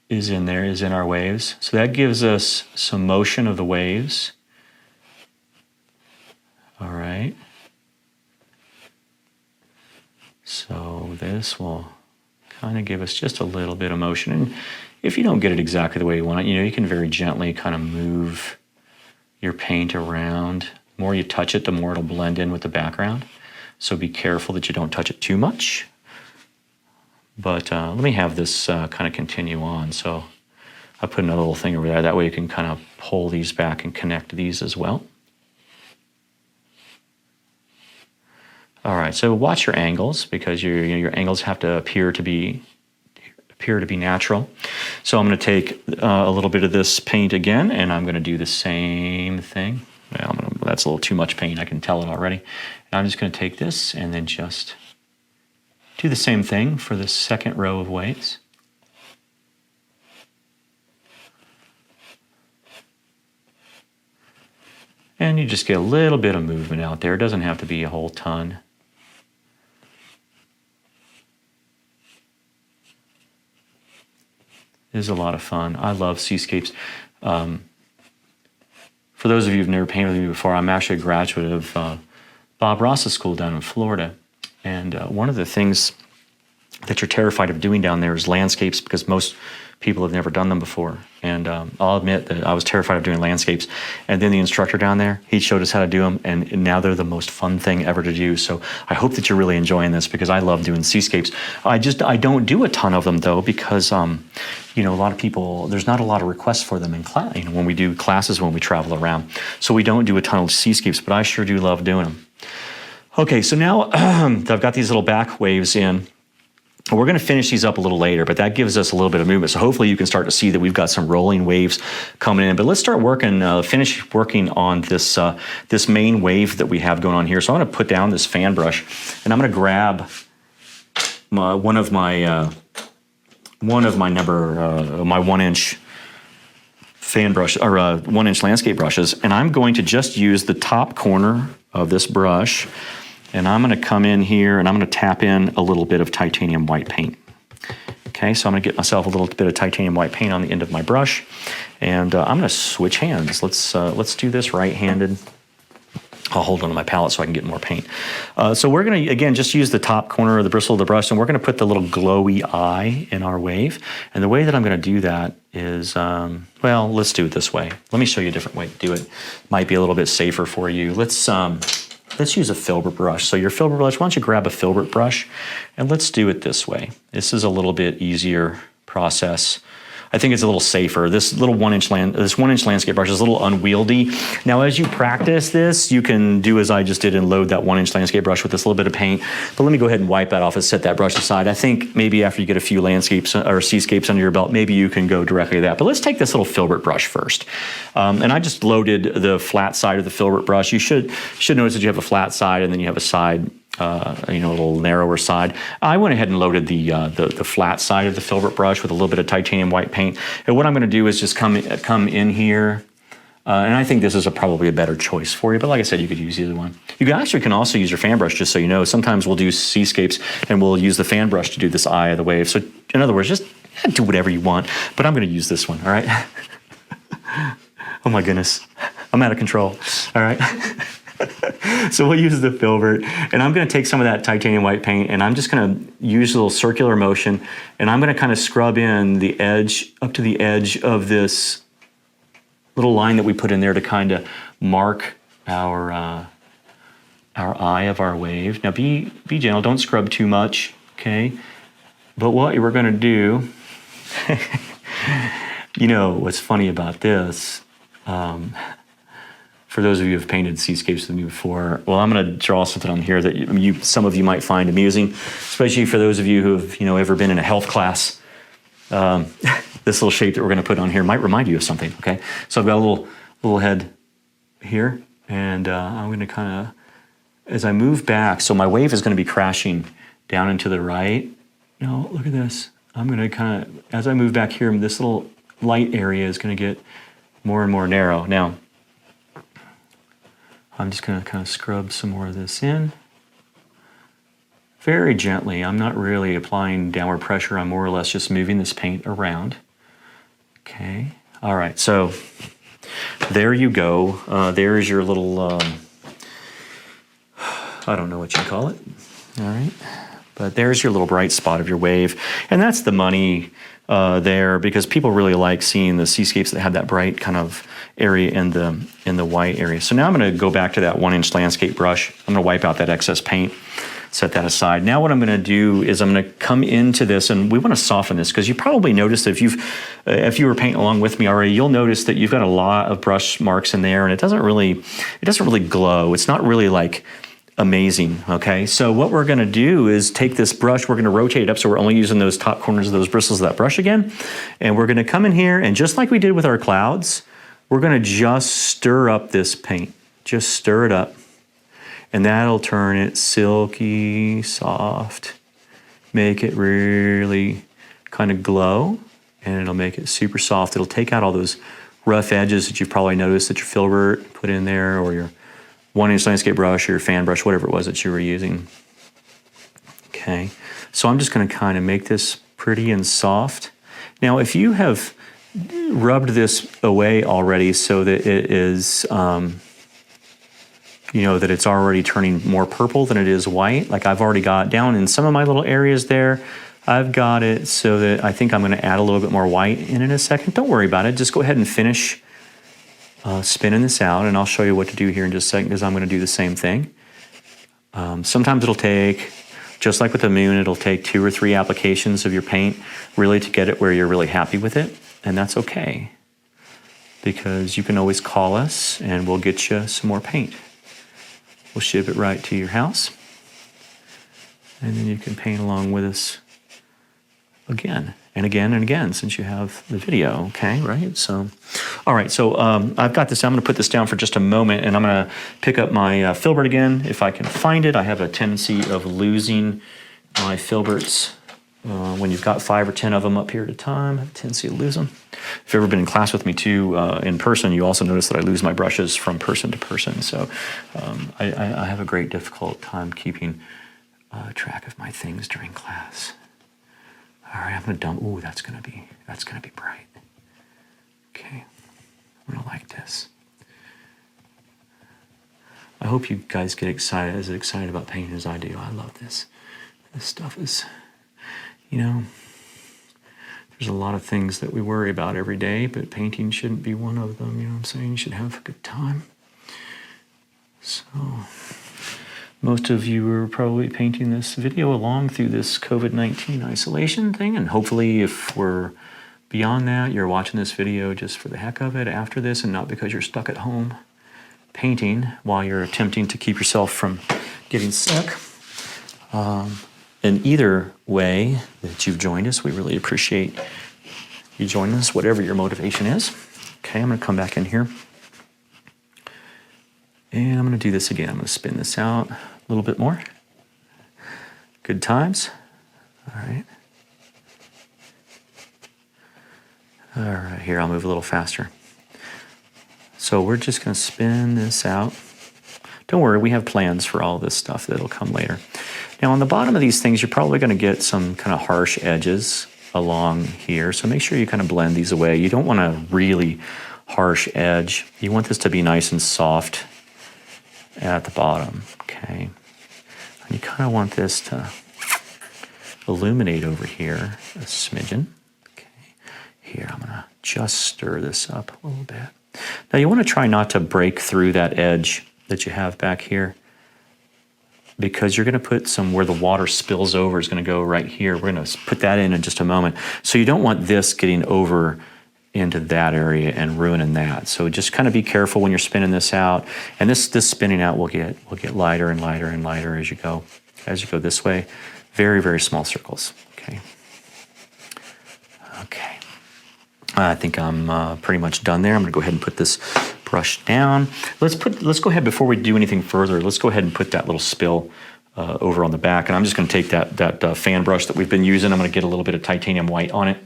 is in our waves. So that gives us some motion of the waves. All right. So this will kind of give us just a little bit of motion. And if you don't get it exactly the way you want it, you can very gently kind of move your paint around. The more you touch it, the more it'll blend in with the background. So be careful that you don't touch it too much. But let me have this kind of continue on. So I'll put another little thing over there. That way you can kind of pull these back and connect these as well. All right, so watch your angles, because your angles have to appear to be natural. So I'm going to take a little bit of this paint again, and I'm going to do the same thing. Well, that's a little too much paint. I can tell it already. And I'm just going to take this and then just do the same thing for the second row of waves. And you just get a little bit of movement out there. It doesn't have to be a whole ton. It is a lot of fun. I love seascapes. For those of you who've never painted with me before, I'm actually a graduate of Bob Ross's school down in Florida. And one of the things that you're terrified of doing down there is landscapes, because most people have never done them before. And I'll admit that I was terrified of doing landscapes. And then the instructor down there, he showed us how to do them, and now they're the most fun thing ever to do. So I hope that you're really enjoying this, because I love doing seascapes. I don't do a ton of them though, because a lot of people, there's not a lot of requests for them in class. When we do classes, when we travel around, so we don't do a ton of seascapes. But I sure do love doing them. Okay, so now I've got these little back waves in. We're going to finish these up a little later, but that gives us a little bit of movement. So hopefully you can start to see that we've got some rolling waves coming in. But let's start finish working on this this main wave that we have going on here. So I'm going to put down this fan brush, and I'm going to grab my 1-inch fan brush, or 1-inch landscape brushes, and I'm going to just use the top corner of this brush. And I'm going to come in here and I'm going to tap in a little bit of titanium white paint. Okay, so I'm going to get myself a little bit of titanium white paint on the end of my brush, and I'm going to switch hands. Let's do this right-handed. I'll hold onto my palette so I can get more paint. So we're going to, again, just use the top corner of the bristle of the brush, and we're going to put the little glowy eye in our wave. And the way that I'm going to do that is, well, let's do it this way. Let me show you a different way to do it. Might be a little bit safer for you. Let's use a filbert brush. So your filbert brush, why don't you grab a filbert brush, and let's do it this way. This is a little bit easier process. I think it's a little safer. This little 1-inch landscape brush is a little unwieldy. Now, as you practice this, you can do as I just did and load that 1-inch landscape brush with this little bit of paint. But let me go ahead and wipe that off and set that brush aside. I think maybe after you get a few landscapes or seascapes under your belt, maybe you can go directly to that. But let's take this little filbert brush first. And I just loaded the flat side of the filbert brush. You should notice that you have a flat side, and then you have a side, a little narrower side. I went ahead and loaded the flat side of the filbert brush with a little bit of titanium white paint. And what I'm going to do is just come in here, and I think this is probably a better choice for you. But like I said, you could use either one. You can also use your fan brush, just so you know. Sometimes we'll do seascapes and we'll use the fan brush to do this eye of the wave. So in other words, just do whatever you want. But I'm going to use this one. All right. Oh my goodness, I'm out of control. All right. So we'll use the filbert, and I'm going to take some of that titanium white paint, and I'm just going to use a little circular motion, and I'm going to kind of scrub in the edge, up to the edge of this little line that we put in there to kind of mark our eye of our wave. Now be gentle, don't scrub too much, okay? But what we're gonna do, you know what's funny about this, for those of you who have painted seascapes with me before, well, I'm gonna draw something on here that some of you might find amusing, especially for those of you who have ever been in a health class. This little shape that we're gonna put on here might remind you of something, okay? So I've got a little head here, and I'm gonna kind of, as I move back, so my wave is gonna be crashing down and to the right. No, look at this. I'm gonna kind of, as I move back here, this little light area is gonna get more and more narrow. Now, I'm just gonna kind of scrub some more of this in. Very gently. I'm not really applying downward pressure. I'm more or less just moving this paint around. Okay, all right, so there you go. There's your little, I don't know what you call it, all right? But there's your little bright spot of your wave. And that's the money there, because people really like seeing the seascapes that have that bright kind of area in the white area. So now I'm gonna go back to that 1-inch landscape brush. I'm gonna wipe out that excess paint, set that aside. Now what I'm gonna do is I'm gonna come into this, and we wanna soften this, because you probably noticed that if you were painting along with me already, you'll notice that you've got a lot of brush marks in there, and it doesn't really glow. It's not really like amazing, okay? So what we're gonna do is take this brush, we're gonna rotate it up so we're only using those top corners of those bristles of that brush again, and we're gonna come in here, and just like we did with our clouds, we're gonna just stir up this paint. Just stir it up. And that'll turn it silky, soft, make it really kind of glow, and it'll make it super soft. It'll take out all those rough edges that you've probably noticed that your filbert put in there, or your 1-inch landscape brush, or your fan brush, whatever it was that you were using. Okay, so I'm just gonna kind of make this pretty and soft. Now, if you have rubbed this away already so that it is, that it's already turning more purple than it is white. Like I've already got down in some of my little areas there, I've got it so that I think I'm gonna add a little bit more white in a second. Don't worry about it, just go ahead and finish spinning this out, and I'll show you what to do here in just a second, because I'm gonna do the same thing. Sometimes it'll take, just like with the moon, it'll take 2 or 3 applications of your paint really to get it where you're really happy with it, and that's okay, because you can always call us and we'll get you some more paint. We'll ship it right to your house, and then you can paint along with us again and again and again, since you have the video, okay, right? So, all right, so I've got this, I'm gonna put this down for just a moment, and I'm gonna pick up my filbert again, if I can find it. I have a tendency of losing my filberts. When you've got 5 or 10 of them up here at a time, I have a tendency to lose them. If you've ever been in class with me too, in person, you also notice that I lose my brushes from person to person. So I have a great difficult time keeping track of my things during class. All right, I'm gonna dump, ooh, that's gonna be bright. Okay, I'm gonna like this. I hope you guys get as excited about painting as I do. I love this. This stuff is, there's a lot of things that we worry about every day, but painting shouldn't be one of them, you know what I'm saying? You should have a good time. So, most of you are probably painting this video along through this COVID-19 isolation thing, and hopefully if we're beyond that, you're watching this video just for the heck of it after this, and not because you're stuck at home painting while you're attempting to keep yourself from getting sick. In either way that you've joined us, we really appreciate you joining us, whatever your motivation is. Okay, I'm gonna come back in here. And I'm gonna do this again. I'm gonna spin this out a little bit more. Good times. All right. All right, here, I'll move a little faster. So we're just gonna spin this out. Don't worry, we have plans for all this stuff that'll come later. Now on the bottom of these things, you're probably gonna get some kind of harsh edges along here. So make sure you kind of blend these away. You don't want a really harsh edge. You want this to be nice and soft at the bottom, okay? And you kind of want this to illuminate over here a smidgen. Okay, here, I'm gonna just stir this up a little bit. Now you want to try not to break through that edge that you have back here, because you're going to put some where the water spills over is going to go right here. We're going to put that in just a moment. So you don't want this getting over into that area and ruining that. So just kind of be careful when you're spinning this out. And this spinning out will get lighter and lighter and lighter as you go this way. Very, very small circles. Okay. Okay. I think I'm pretty much done there. I'm going to go ahead and put this brush down. Let's go ahead, before we do anything further, let's go ahead and put that little spill over on the back. And I'm just going to take that fan brush that we've been using. I'm going to get a little bit of titanium white on it.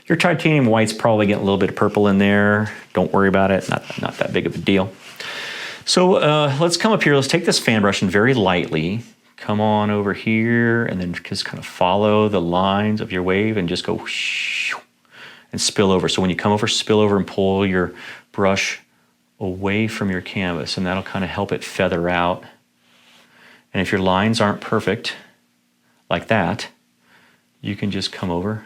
Your titanium white's probably getting a little bit of purple in there. Don't worry about it. Not that big of a deal. So let's come up here. Let's take this fan brush and very lightly come on over here, and then just kind of follow the lines of your wave and just go whoosh, and spill over. So when you come over, spill over and pull your brush away from your canvas, and that'll kind of help it feather out. And if your lines aren't perfect like that, you can just come over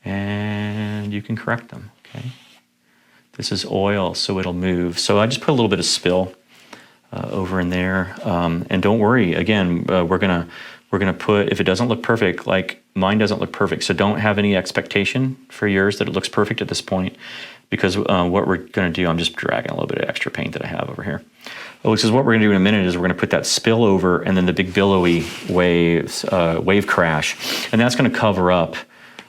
and you can correct them, okay? This is oil, so it'll move. So I just put a little bit of spill over in there. And don't worry, again, we're gonna put, if it doesn't look perfect, like mine doesn't look perfect, so don't have any expectation for yours that it looks perfect at this point, because what we're gonna do, I'm just dragging a little bit of extra paint that I have over here. Which is what we're gonna do in a minute, is we're gonna put that spill over and then the big billowy waves, wave crash, and that's gonna cover up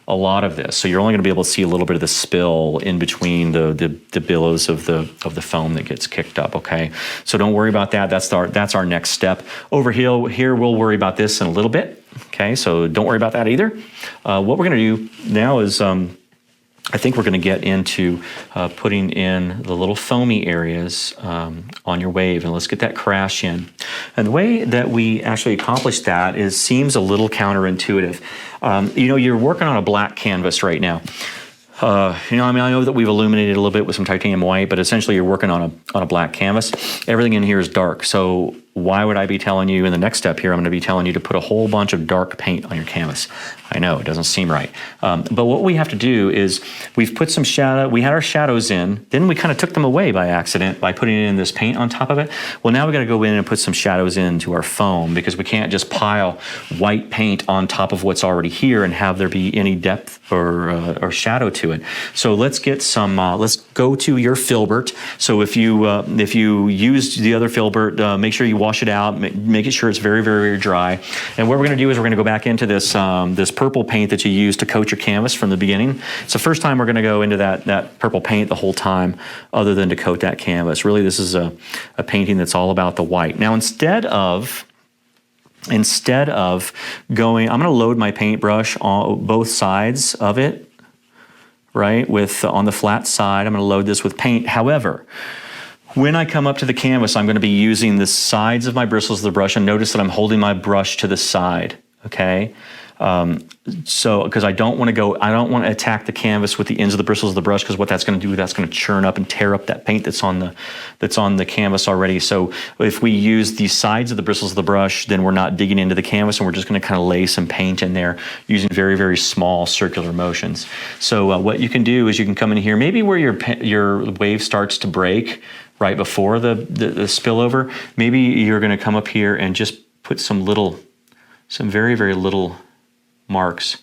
a lot of this. So you're only gonna be able to see a little bit of the spill in between the billows of the foam that gets kicked up, okay? So don't worry about that, that's our next step. Over here we'll worry about this in a little bit, okay? So don't worry about that either. What we're gonna do now is, I think we're gonna get into putting in the little foamy areas on your wave, and let's get that crash in. And the way that we actually accomplish that seems a little counterintuitive. You know, you're working on a black canvas right now. You know, I mean, I know that we've illuminated a little bit with some titanium white, but essentially you're working on a black canvas. Everything in here is dark, so why would I be telling you in the next step here, I'm gonna be telling you to put a whole bunch of dark paint on your canvas? I know, it doesn't seem right. But what we have to do is, we've put some shadow, we had our shadows in, then we kind of took them away by accident by putting in this paint on top of it. Well, now we gotta go in and put some shadows into our foam, because we can't just pile white paint on top of what's already here and have there be any depth or shadow to it. So let's get some, let's go to your filbert. So if you used the other filbert, make sure you wash it out, make it sure it's very, very, very dry. And what we're gonna do is we're gonna go back into this, this purple paint that you used to coat your canvas from the beginning. It's the first time we're gonna go into that purple paint the whole time, other than to coat that canvas. Really, this is a painting that's all about the white. Now, instead of going, I'm gonna load my paintbrush on both sides of it, right? On the flat side, I'm gonna load this with paint. However, when I come up to the canvas, I'm gonna be using the sides of my bristles of the brush, and notice that I'm holding my brush to the side, okay? So, because I don't want to attack the canvas with the ends of the bristles of the brush, because what that's going to do, that's going to churn up and tear up that paint that's on the canvas already. So if we use the sides of the bristles of the brush, then we're not digging into the canvas, and we're just going to kind of lay some paint in there using very, very small circular motions. So what you can do is you can come in here, maybe where your wave starts to break right before the spillover, maybe you're going to come up here and just put some very, very little marks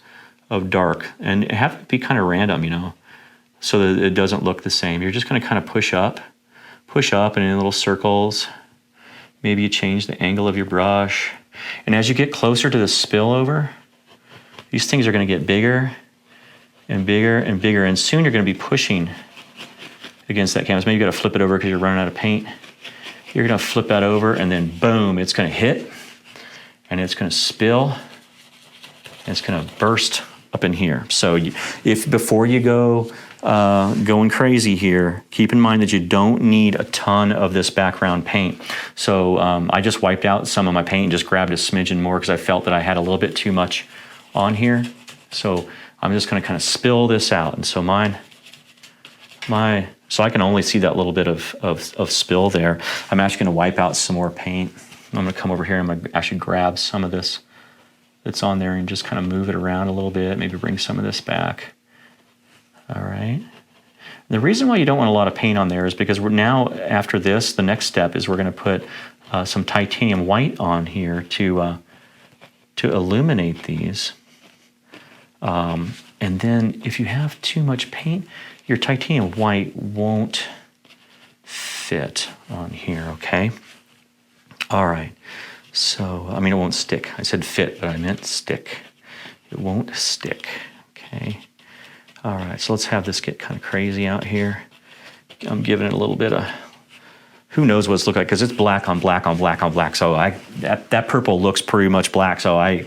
of dark, and have it be kind of random, you know, so that it doesn't look the same. You're just going to kind of push up and in little circles. Maybe you change the angle of your brush, and as you get closer to the spillover, these things are going to get bigger and bigger and bigger, and soon you're going to be pushing against that canvas. Maybe you got to flip it over because you're running out of paint. You're going to flip that over, and then boom, it's going to hit, and it's going to spill. It's going to burst up in here. So if before you go going crazy here, keep in mind that you don't need a ton of this background paint. So I just wiped out some of my paint and just grabbed a smidgen more, because I felt that I had a little bit too much on here. So I'm just going to kind of spill this out. And so so I can only see that little bit of spill there. I'm actually going to wipe out some more paint. I'm going to come over here and I'm going to actually grab some of this that's on there and just kind of move it around a little bit, maybe bring some of this back. All right. And the reason why you don't want a lot of paint on there is because we're now, after this, the next step is we're going to put some titanium white on here to illuminate these. And then if you have too much paint, your titanium white won't fit on here, okay? All right, so, I mean, it won't stick. I said fit, but I meant stick. It won't stick, okay? All right, so let's have this get kind of crazy out here. I'm giving it a little bit of, who knows what it's look like, because it's black on black on black on black. So that purple looks pretty much black, so I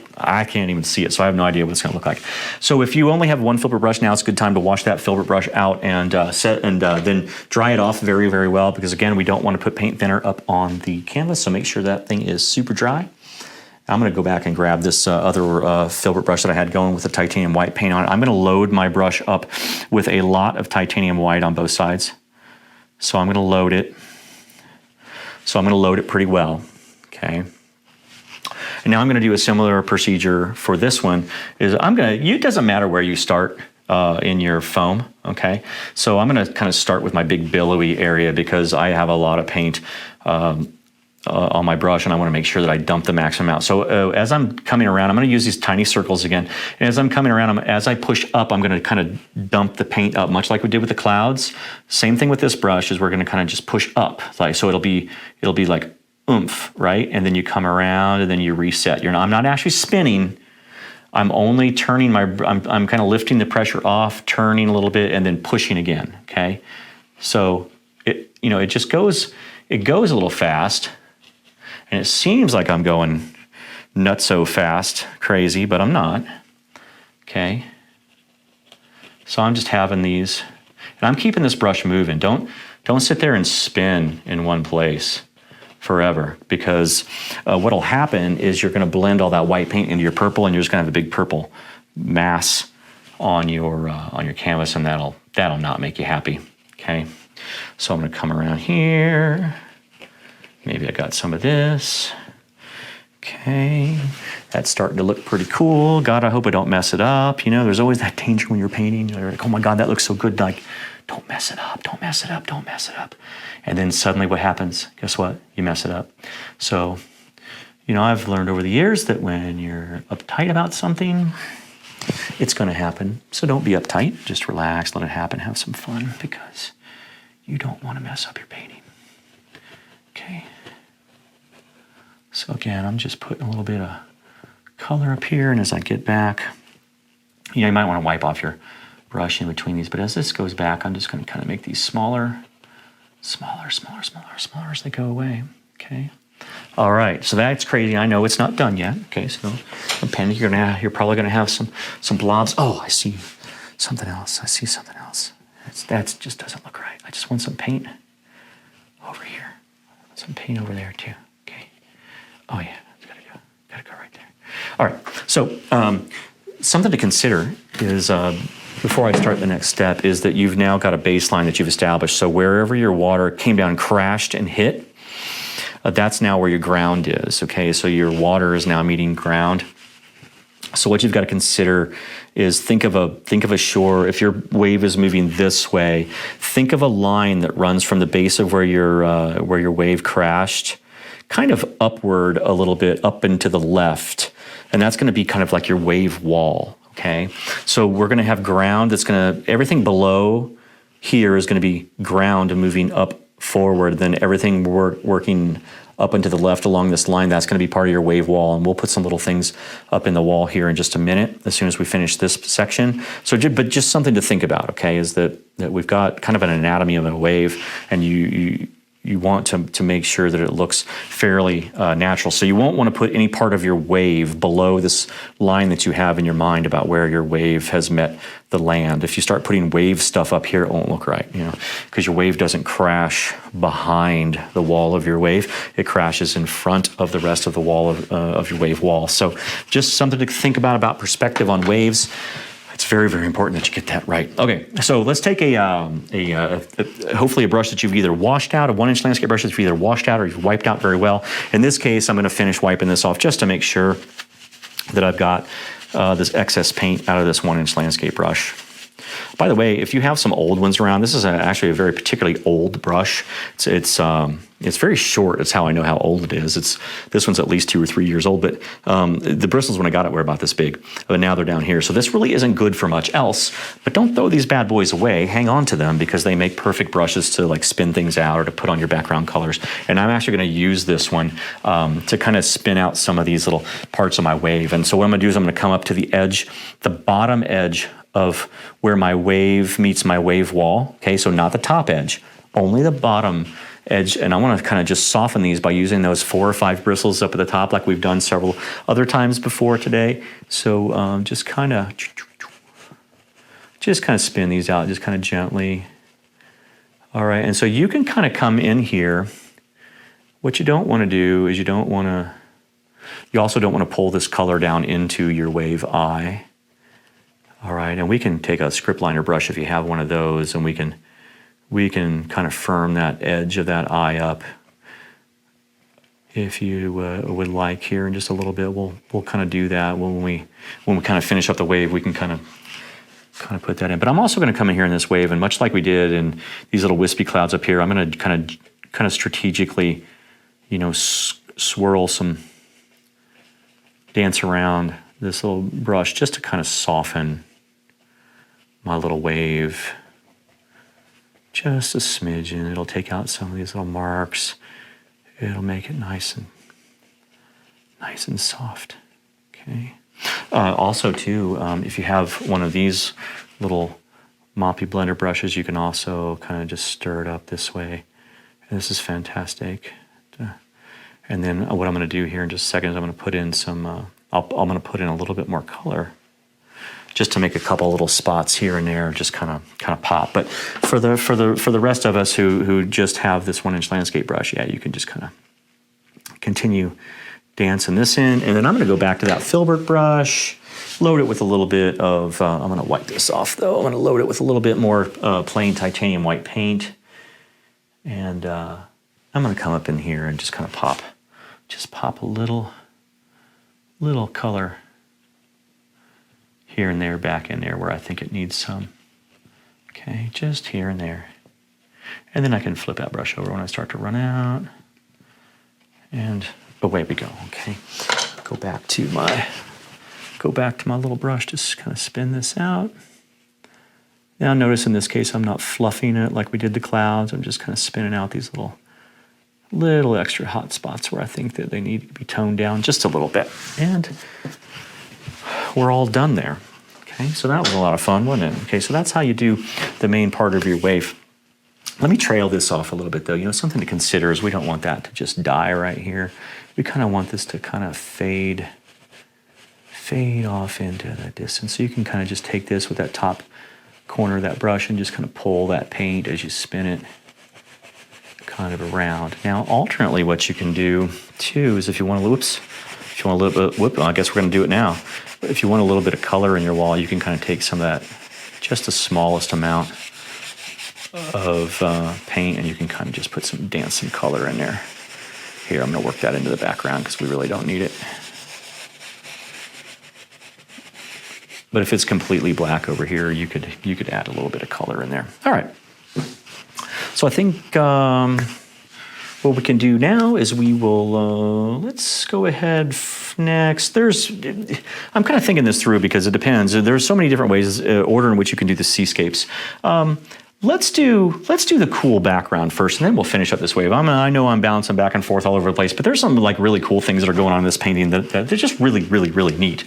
can't even see it, so I have no idea what it's gonna look like. So if you only have one filbert brush, now it's a good time to wash that filbert brush out and then dry it off very, very well, because again, we don't want to put paint thinner up on the canvas, so make sure that thing is super dry. I'm gonna go back and grab this other filbert brush that I had going with the titanium white paint on it. I'm gonna load my brush up with a lot of titanium white on both sides. So I'm gonna load it. So I'm going to load it pretty well, okay? And now I'm going to do a similar procedure for this one. It doesn't matter where you start in your foam, okay? So I'm going to kind of start with my big billowy area because I have a lot of paint on my brush, and I want to make sure that I dump the maximum out. So as I'm coming around, I'm going to use these tiny circles again. And as I'm coming around, as I push up, I'm going to kind of dump the paint up, much like we did with the clouds. Same thing with this brush, is we're going to kind of just push up, like so. It'll be like oomph, right? And then you come around, and then you reset. I'm not actually spinning. I'm only turning I'm kind of lifting the pressure off, turning a little bit, and then pushing again. Okay, so it just goes. It goes a little fast. And it seems like I'm going nutso fast, crazy, but I'm not, okay? So I'm just having these, and I'm keeping this brush moving. Don't sit there and spin in one place forever, because what'll happen is you're gonna blend all that white paint into your purple, and you're just gonna have a big purple mass on your canvas, and that'll not make you happy, okay? So I'm gonna come around here. Maybe I got some of this. Okay, that's starting to look pretty cool. God, I hope I don't mess it up. There's always that danger when you're painting. You're like, oh my God, that looks so good. Like, don't mess it up, don't mess it up, don't mess it up. And then suddenly what happens? Guess what? You mess it up. So, I've learned over the years that when you're uptight about something, it's gonna happen. So don't be uptight, just relax, let it happen, have some fun, because you don't wanna mess up your painting. Okay. So again, I'm just putting a little bit of color up here, and as I get back, you might want to wipe off your brush in between these, but as this goes back, I'm just going to kind of make these smaller as they go away, okay? All right, so that's crazy. I know it's not done yet, okay? So I'm pending. You're probably going to have some blobs. Oh, I see something else. That just doesn't look right. I just want some paint over here. Some paint over there too. Okay. Oh yeah, it's gotta go right there. All right. So something to consider is before I start the next step is that you've now got a baseline that you've established. So wherever your water came down, crashed, and hit, that's now where your ground is. Okay. So your water is now meeting ground. So what you've got to consider is think of a shore. If your wave is moving this way, think of a line that runs from the base of where your wave crashed, kind of upward a little bit, up and to the left, and that's going to be kind of like your wave wall. Okay, so we're going to have ground that's going to, everything below here is going to be ground and moving up forward. Then everything working up and to the left along this line, that's going to be part of your wave wall. And we'll put some little things up in the wall here in just a minute as soon as we finish this section. So, but just something to think about, okay, is that we've got kind of an anatomy of a wave, and you want to make sure that it looks fairly natural. So you won't want to put any part of your wave below this line that you have in your mind about where your wave has met the land. If you start putting wave stuff up here, it won't look right, because your wave doesn't crash behind the wall of your wave. It crashes in front of the rest of the wall of your wave wall. So just something to think about perspective on waves. It's very, very important that you get that right. Okay, so let's take hopefully a brush that you've either washed out, a 1-inch landscape brush that you've either washed out or you've wiped out very well. In this case, I'm going to finish wiping this off just to make sure that I've got this excess paint out of this 1-inch landscape brush. By the way, if you have some old ones around, this is actually a very particularly old brush. It's very short. It's how I know how old it is. This one's at least 2 or 3 years old, but the bristles when I got it were about this big, but now they're down here. So this really isn't good for much else, but don't throw these bad boys away. Hang on to them because they make perfect brushes to like spin things out or to put on your background colors. And I'm actually gonna use this one to kind of spin out some of these little parts of my wave. And so what I'm gonna do is I'm gonna come up to the edge, the bottom edge of where my wave meets my wave wall. Okay, so not the top edge, only the bottom edge, and I want to kind of just soften these by using those 4 or 5 bristles up at the top like we've done several other times before today. So just kind of spin these out, just kind of gently. All right, and so you can kind of come in here. What you don't want to do is you also don't want to pull this color down into your wave eye. All right, and we can take a script liner brush if you have one of those, and we can kind of firm that edge of that eye up if you would like here in just a little bit. We'll kind of do that when we kind of finish up the wave. We can kind of put that in. But I'm also going to come in here in this wave, and much like we did in these little wispy clouds up here, I'm going to kind of strategically, swirl some, dance around this little brush just to kind of soften my little wave. Just a smidgen. It'll take out some of these little marks. It'll make it nice and soft. Okay. Also, too, if you have one of these little moppy blender brushes, you can also kind of just stir it up this way. And this is fantastic. And then what I'm going to do here in just a second is I'm going to put in some. I'm going to put in a little bit more color, just to make a couple little spots here and there, just kind of pop. But for the rest of us who just have this 1-inch landscape brush, yeah, you can just kind of continue dancing this in. And then I'm going to go back to that filbert brush, load it with a little bit of. I'm going to wipe this off though. I'm going to load it with a little bit more plain titanium white paint, and I'm going to come up in here and just kind of pop a little color here and there, back in there where I think it needs some. Okay, just here and there. And then I can flip that brush over when I start to run out. And away we go, okay. Go back to my little brush, just kind of spin this out. Now notice in this case I'm not fluffing it like we did the clouds. I'm just kind of spinning out these little extra hot spots where I think that they need to be toned down just a little bit. And we're all done there. Okay, so that was a lot of fun, wasn't it? Okay, so that's how you do the main part of your wave. Let me trail this off a little bit though. Something to consider is we don't want that to just die right here. We kind of want this to kind of fade off into the distance. So you can kind of just take this with that top corner of that brush and just kind of pull that paint as you spin it kind of around. Now, alternately, what you can do too is if you want a little bit, I guess we're going to do it now. But if you want a little bit of color in your wall, you can kind of take some of that, just the smallest amount of paint, and you can kind of just put some color in there. Here, I'm going to work that into the background because we really don't need it. But if it's completely black over here, you could add a little bit of color in there. All right. So I think what we can do now is we will, let's go ahead next. I'm kind of thinking this through because it depends. There's so many different ways, order in which you can do the seascapes. Let's do the cool background first, and then we'll finish up this wave. I know I'm bouncing back and forth all over the place, but there's some like really cool things that are going on in this painting that they're just really, really, really neat.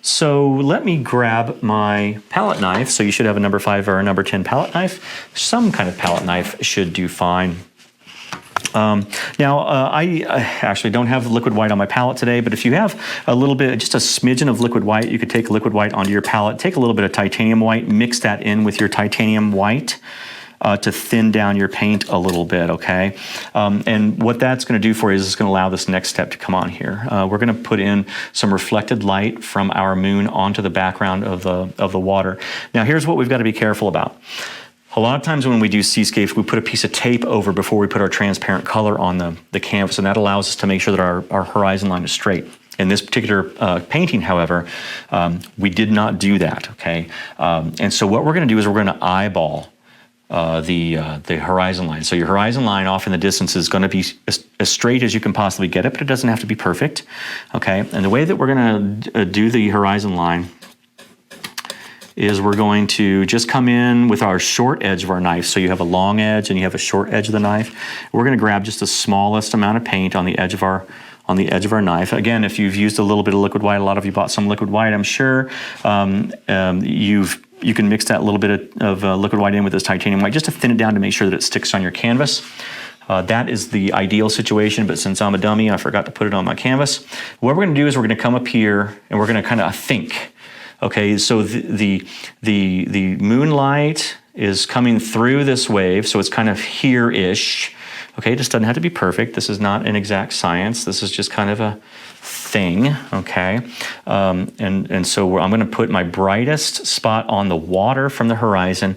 So let me grab my palette knife. So you should have a number 5 or a number 10 palette knife. Some kind of palette knife should do fine. Now, I actually don't have liquid white on my palette today, but if you have a little bit, just a smidgen of liquid white, you could take liquid white onto your palette, take a little bit of titanium white, mix that in with your titanium white to thin down your paint a little bit, okay? And what that's gonna do for you is it's gonna allow this next step to come on here. We're gonna put in some reflected light from our moon onto the background of the water. Now, here's what we've gotta be careful about. A lot of times when we do seascapes, we put a piece of tape over before we put our transparent color on the canvas, and that allows us to make sure that our horizon line is straight. In this particular painting, however, we did not do that, okay? And so what we're going to do is we're going to eyeball the horizon line. So your horizon line off in the distance is going to be as straight as you can possibly get it, but it doesn't have to be perfect, okay? And the way that we're going to do the horizon line is we're going to just come in with our short edge of our knife. So you have a long edge and you have a short edge of the knife. We're going to grab just the smallest amount of paint on the edge of our knife. Again, if you've used a little bit of liquid white, a lot of you bought some liquid white, I'm sure. You can mix that little bit of liquid white in with this titanium white just to thin it down to make sure that it sticks on your canvas. That is the ideal situation, but since I'm a dummy, I forgot to put it on my canvas. What we're going to do is we're going to come up here and we're going to kind of think. Okay, so the moonlight is coming through this wave, so it's kind of here-ish. Okay, it just doesn't have to be perfect. This is not an exact science. This is just kind of a thing, okay? And so I'm going to put my brightest spot on the water from the horizon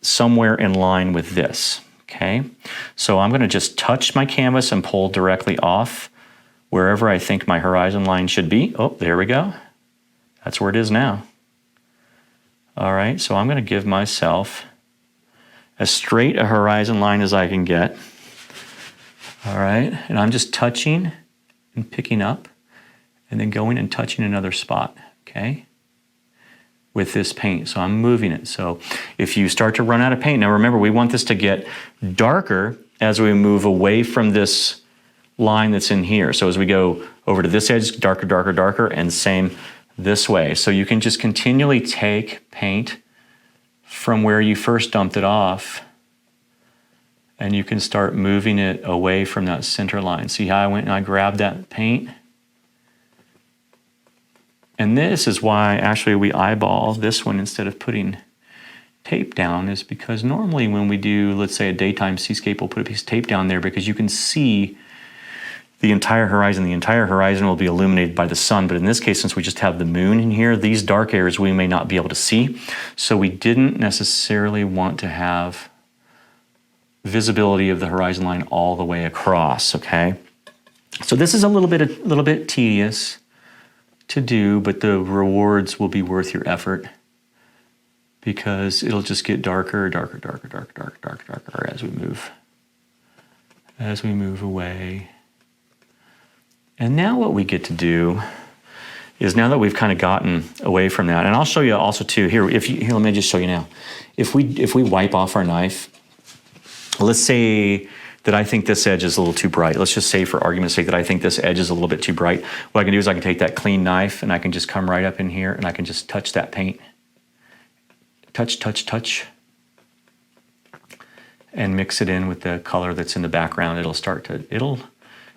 somewhere in line with this, okay? So I'm going to just touch my canvas and pull directly off wherever I think my horizon line should be. Oh, there we go. That's where it is now. All right, so I'm going to give myself as straight a horizon line as I can get. All right, and I'm just touching and picking up and then going and touching another spot, okay, with this paint. So I'm moving it. So if you start to run out of paint, now remember, we want this to get darker as we move away from this line that's in here. So as we go over to this edge, darker, darker, darker, and same this way. So you can just continually take paint from where you first dumped it off and you can start moving it away from that center line. See how I went and I grabbed that paint? And this is why actually we eyeball this one instead of putting tape down, is because normally when we do, let's say, a daytime seascape, we'll put a piece of tape down there because you can see the entire horizon. The entire horizon will be illuminated by the sun, but in this case, since we just have the moon in here, these dark areas we may not be able to see. So we didn't necessarily want to have visibility of the horizon line all the way across, okay? So this is a little bit tedious to do, but the rewards will be worth your effort because it'll just get darker, darker, darker, darker, darker, darker, darker as we move away. And now what we get to do is, now that we've kind of gotten away from that, and I'll show you also too, here, let me just show you now. If we wipe off our knife, let's say that I think this edge is a little too bright. Let's just say for argument's sake that I think this edge is a little bit too bright. What I can do is I can take that clean knife and I can just come right up in here and I can just touch that paint. Touch, touch, touch. And mix it in with the color that's in the background.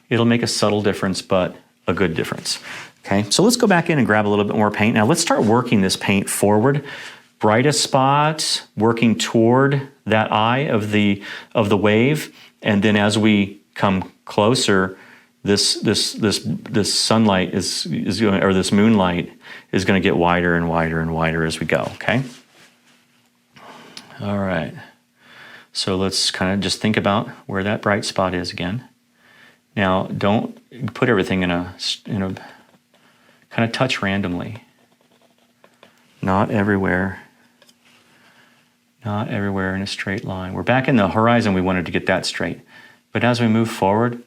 It'll make a subtle difference, but a good difference. Okay, so let's go back in and grab a little bit more paint. Now let's start working this paint forward. Brightest spots, working toward that eye of the wave, and then as we come closer, this sunlight is going, or this moonlight is going to get wider and wider and wider as we go. Okay. All right. So let's kind of just think about where that bright spot is again. Now, don't put everything in a kind of touch randomly. Not everywhere. Not everywhere in a straight line. We're back in the horizon, we wanted to get that straight. But as we move forward,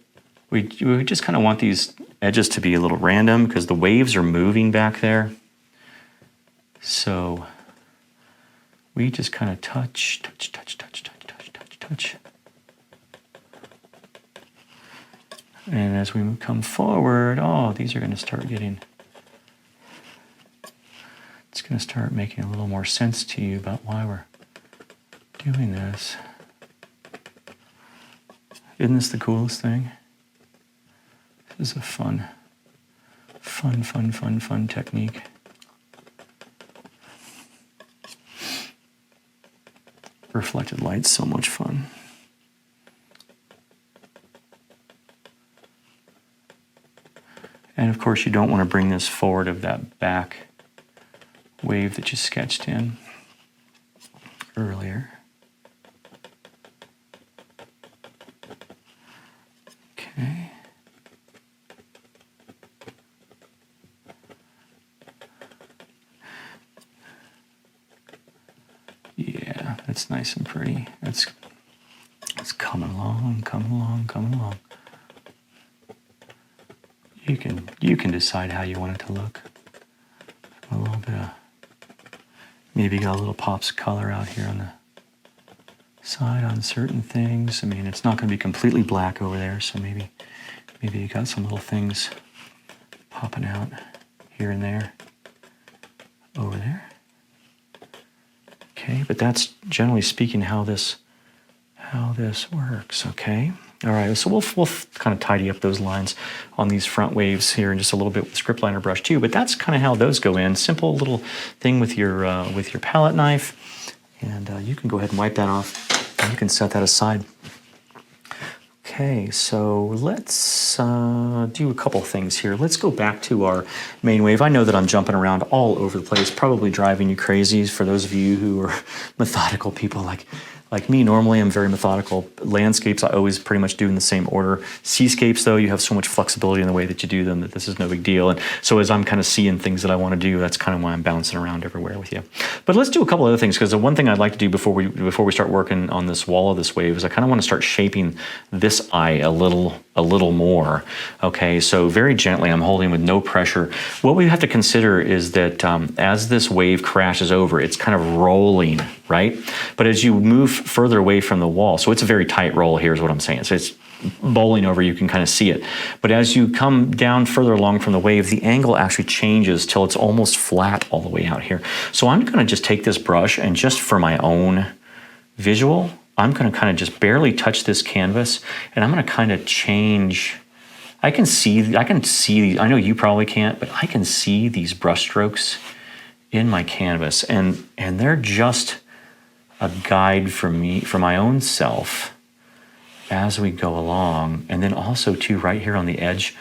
we just kind of want these edges to be a little random because the waves are moving back there. So we just kind of touch, touch, touch, touch, touch, touch, touch, touch. And as we come forward, oh, these are going to start getting, it's going to start making a little more sense to you about why we're doing this. Isn't this the coolest thing? This is a fun technique. Reflected light's so much fun. And of course, you don't want to bring this forward of that back wave that you sketched in earlier. Okay. It's nice and pretty. It's coming along, coming along, coming along. You can decide how you want it to look. A little bit of, maybe got a little pops of color out here on the side on certain things. I mean, it's not going to be completely black over there, so maybe you got some little things popping out here and there over there. Okay, but that's generally speaking how this works, okay? All right, so we'll kind of tidy up those lines on these front waves here in just a little bit with script liner brush too, but that's kind of how those go in. Simple little thing with your palette knife, and you can go ahead and wipe that off, and you can set that aside. Okay, so let's do a couple things here. Let's go back to our main wave. I know that I'm jumping around all over the place, probably driving you crazy. For those of you who are methodical people like me, normally I'm very methodical. Landscapes I always pretty much do in the same order. Seascapes though, you have so much flexibility in the way that you do them that this is no big deal. And so as I'm kind of seeing things that I want to do, that's kind of why I'm bouncing around everywhere with you. But let's do a couple other things, because the one thing I'd like to do before we start working on this wall of this wave is I kind of want to start shaping this eye a little more. Okay, so very gently, I'm holding with no pressure. What we have to consider is that as this wave crashes over, it's kind of rolling, right? But as you move further away from the wall, so it's a very tight roll here is what I'm saying. So it's bowling over, you can kind of see it. But as you come down further along from the wave, the angle actually changes till it's almost flat all the way out here. So I'm going to just take this brush and just for my own visual, I'm going to kind of just barely touch this canvas, and I'm going to kind of change. I can see, I know you probably can't, but I can see these brush strokes in my canvas, and they're just a guide for me, for my own self as we go along. And then also too, right here on the edge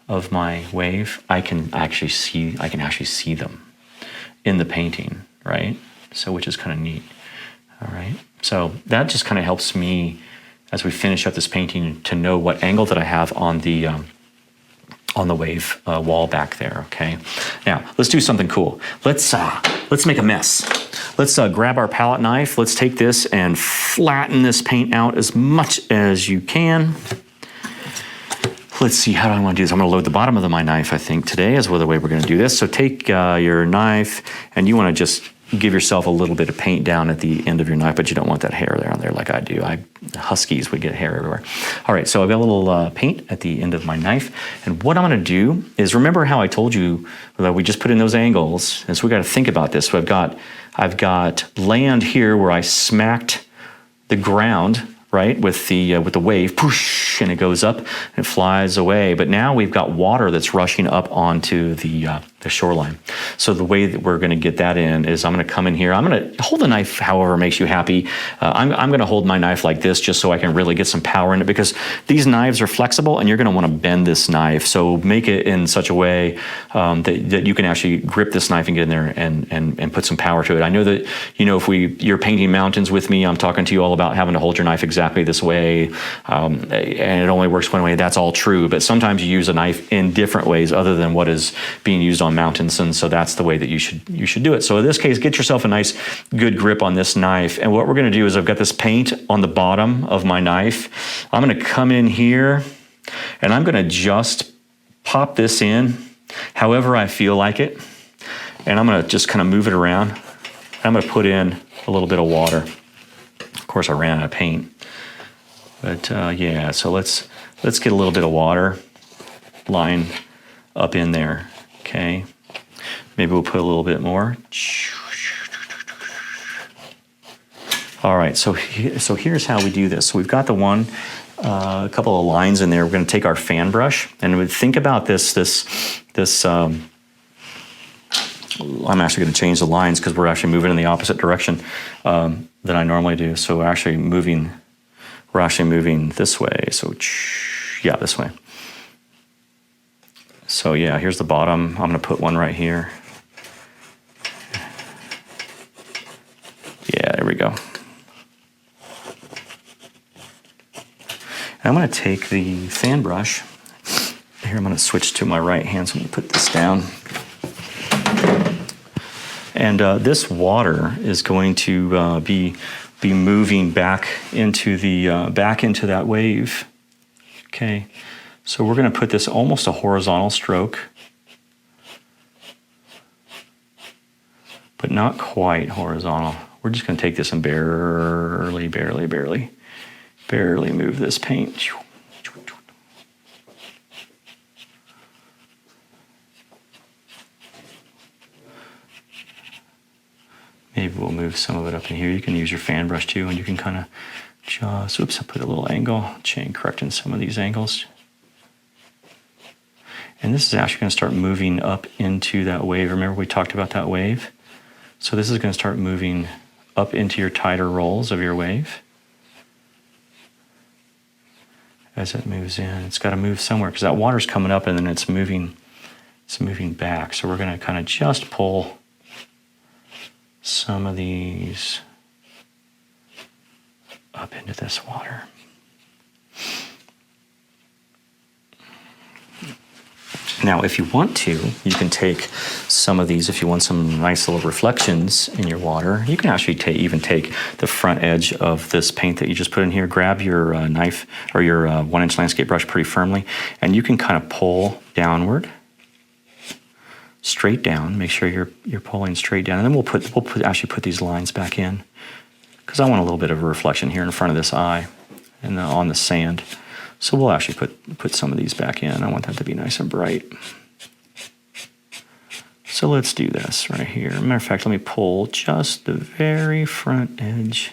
of my wave, I can actually see them in the painting, right? So, which is kind of neat. All right, so that just kind of helps me as we finish up this painting to know what angle that I have on the wave wall back there. Okay, now let's do something cool. Let's make a mess. Let's grab our palette knife. Let's take this and flatten this paint out as much as you can. Let's see, how do I want to do this? I'm going to load the bottom of my knife, I think, today is the way we're going to do this. So take your knife, and you want to just give yourself a little bit of paint down at the end of your knife, but you don't want that hair there on there like I do. Huskies would get hair everywhere. All right, so I've got a little paint at the end of my knife, and what I'm going to do is, remember how I told you that we just put in those angles, and so we got to think about this. So I've got land here where I smacked the ground, right, with the wave, push, and it goes up and it flies away. But now we've got water that's rushing up onto the shoreline. So the way that we're going to get that in is I'm going to come in here. I'm going to hold the knife however makes you happy. I'm going to hold my knife like this just so I can really get some power in it, because these knives are flexible and you're going to want to bend this knife. So make it in such a way that you can actually grip this knife and get in there and put some power to it. I know that, if you're painting mountains with me, I'm talking to you all about having to hold your knife exactly this way, and it only works one way. That's all true, but sometimes you use a knife in different ways other than what is being used on mountains, and so that's the way that you should do it. So in this case, get yourself a nice good grip on this knife, and what we're going to do is, I've got this paint on the bottom of my knife. I'm going to come in here and I'm going to just pop this in however I feel like it, and I'm going to just kind of move it around. I'm going to put in a little bit of water. Of course, I ran out of paint, but yeah, so let's get a little bit of water line up in there. Okay, maybe we'll put a little bit more. All right, so here's how we do this. So we've got the one, a couple of lines in there. We're going to take our fan brush, and we think about this. I'm actually going to change the lines because we're actually moving in the opposite direction than I normally do. So we're actually moving this way. So yeah, this way. So yeah, here's the bottom. I'm going to put one right here. Yeah, there we go. And I'm going to take the fan brush. Here, I'm going to switch to my right hand, so I'm going to put this down. And this water is going to be be moving back into that wave. Okay, so we're going to put this almost a horizontal stroke, but not quite horizontal. We're just going to take this and barely move this paint. Maybe we'll move some of it up in here. You can use your fan brush too, and you can kind of just, oops, I put a little angle, chain correcting some of these angles. And this is actually going to start moving up into that wave. Remember we talked about that wave? So this is going to start moving up into your tighter rolls of your wave. As it moves in, it's got to move somewhere because that water's coming up and then it's moving back. So we're going to kind of just pull some of these up into this water. Now, if you want to, you can take some of these, if you want some nice little reflections in your water, you can actually even take the front edge of this paint that you just put in here, grab your knife or your 1-inch landscape brush pretty firmly, and you can kind of pull downward, straight down. Make sure you're pulling straight down, and then we'll actually put these lines back in because I want a little bit of a reflection here in front of this eye and on the sand. So we'll actually put some of these back in. I want that to be nice and bright. So let's do this right here. Matter of fact, let me pull just the very front edge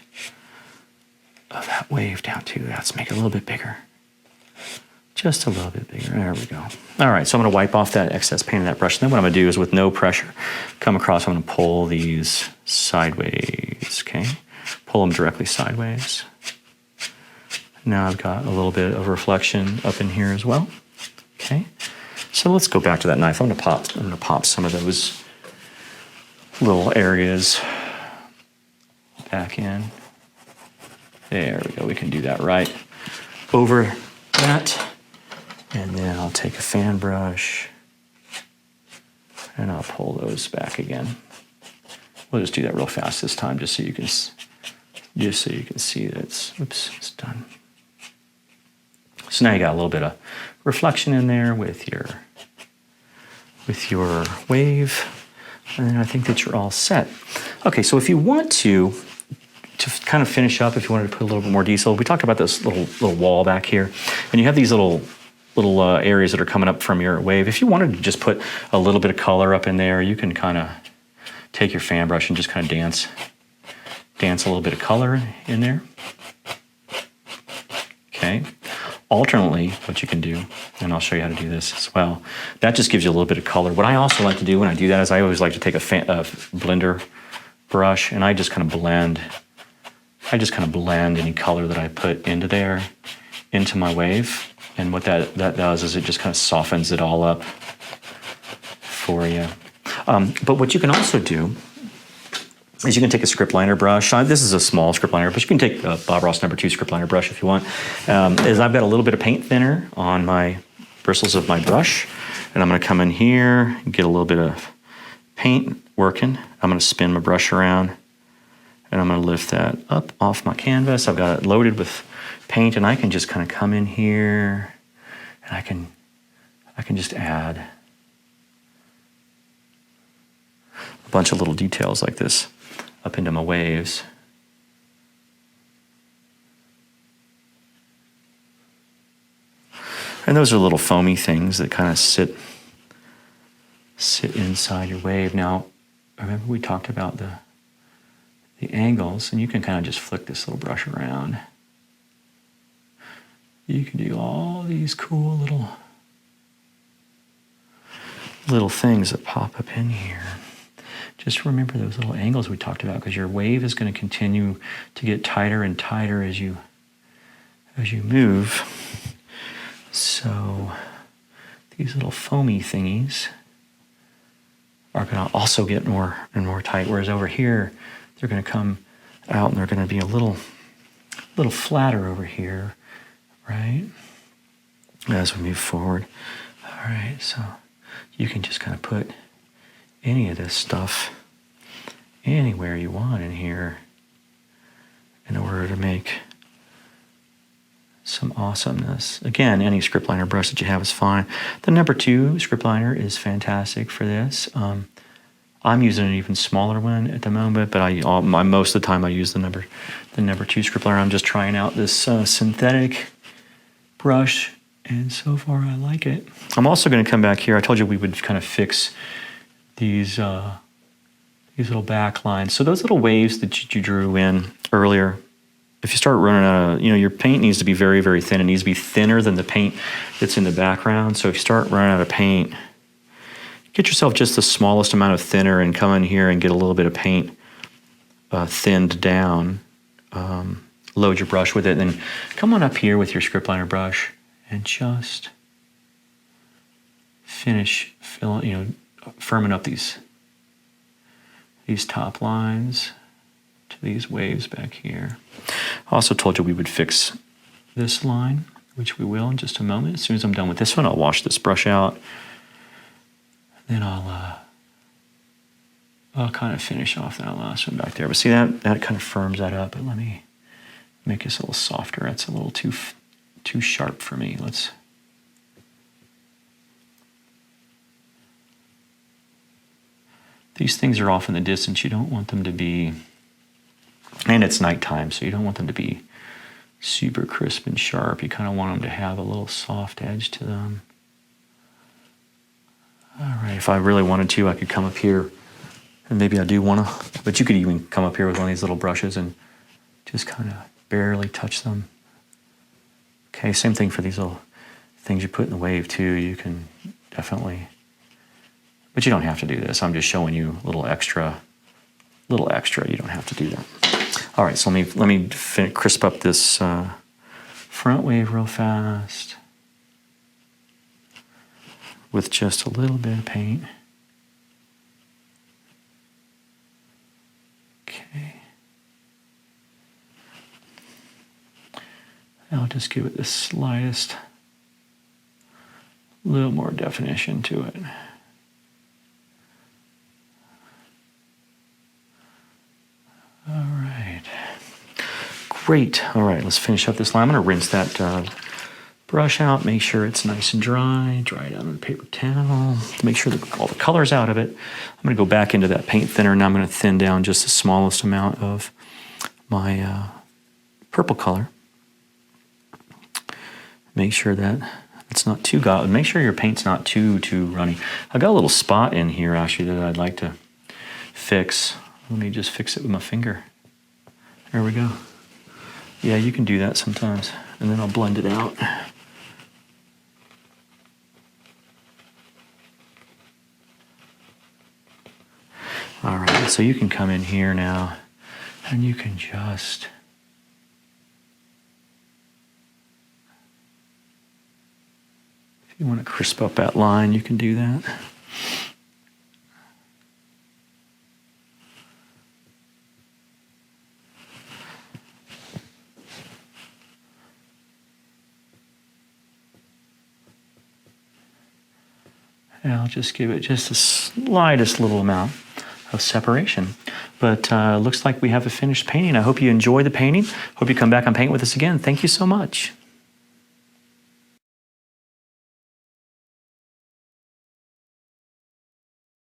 of that wave down too. Let's make it a little bit bigger. Just a little bit bigger. There we go. All right, so I'm going to wipe off that excess paint in that brush. And then what I'm going to do is with no pressure, come across, I'm going to pull these sideways, okay? Pull them directly sideways. Now I've got a little bit of reflection up in here as well. Okay, so let's go back to that knife. I'm gonna pop some of those little areas back in. There we go. We can do that right over that, and then I'll take a fan brush and I'll pull those back again. We'll just do that real fast this time, just so you can see that it's done. So now you got a little bit of reflection in there with your wave, and I think that you're all set. Okay, so if you want to kind of finish up, if you wanted to put a little bit more detail, we talked about this little wall back here, and you have these little areas that are coming up from your wave. If you wanted to just put a little bit of color up in there, you can kind of take your fan brush and just kind of dance a little bit of color in there. Okay. Alternately, what you can do, and I'll show you how to do this as well, that just gives you a little bit of color. What I also like to do when I do that is I always like to take a blender brush and I just kind of blend any color that I put into there, into my wave. And what that does is it just kind of softens it all up for you. But what you can also do is you can take a script liner brush. This is a small script liner, but you can take a Bob Ross No. 2 script liner brush if you want. Is I've got a little bit of paint thinner on my bristles of my brush, and I'm going to come in here and get a little bit of paint working. I'm going to spin my brush around, and I'm going to lift that up off my canvas. I've got it loaded with paint, and I can just kind of come in here, and I can just add a bunch of little details like this up into my waves. And those are little foamy things that kind of sit inside your wave. Now, remember we talked about the angles, and you can kind of just flick this little brush around. You can do all these cool little things that pop up in here. Just remember those little angles we talked about, because your wave is going to continue to get tighter and tighter as you move. So these little foamy thingies are going to also get more and more tight, whereas over here they're going to come out and they're going to be a little flatter over here, right? As we move forward. All right, so you can just kind of put any of this stuff anywhere you want in here, in order to make some awesomeness. Again, any script liner brush that you have is fine. The number 2 script liner is fantastic for this. I'm using an even smaller one at the moment, but most of the time I use the number 2 script liner. I'm just trying out this synthetic brush, and so far I like it. I'm also going to come back here. I told you we would kind of fix these little back lines. So those little waves that you drew in earlier, if you start running out of, your paint needs to be very, very thin. It needs to be thinner than the paint that's in the background. So if you start running out of paint, get yourself just the smallest amount of thinner and come in here and get a little bit of paint thinned down. Load your brush with it, and then come on up here with your script liner brush and just finish firming up these top lines to these waves back here. I also told you we would fix this line, which we will in just a moment. As soon as I'm done with this one, I'll wash this brush out. Then I'll kind of finish off that last one back there. But see, that kind of firms that up. But let me make this a little softer. That's a little too sharp for me. These things are off in the distance. You don't want them to be, and it's nighttime, so you don't want them to be super crisp and sharp. You kind of want them to have a little soft edge to them. All right, if I really wanted to, I could come up here, and maybe I do want to, but you could even come up here with one of these little brushes and just kind of barely touch them. Okay, same thing for these little things you put in the wave too. You can definitely, but you don't have to do this. I'm just showing you a little extra. You don't have to do that. All right, so let me crisp up this front wave real fast with just a little bit of paint. Okay. I'll just give it the slightest, little more definition to it. All right. Great. All right, let's finish up this line. I'm going to rinse that brush out, make sure it's nice and dry it out on a paper towel to make sure that all the color's out of it. I'm going to go back into that paint thinner, and I'm going to thin down just the smallest amount of my purple color. Make sure that it's not too gaudy. Make sure your paint's not too runny. I've got a little spot in here actually that I'd like to fix. Let me just fix it with my finger. There we go. Yeah, you can do that sometimes. And then I'll blend it out. All right, so you can come in here now and you can just if you want to crisp up that line, you can do that. And I'll just give it just the slightest little amount of separation. But looks like we have a finished painting. I hope you enjoy the painting. Hope you come back and paint with us again. Thank you so much.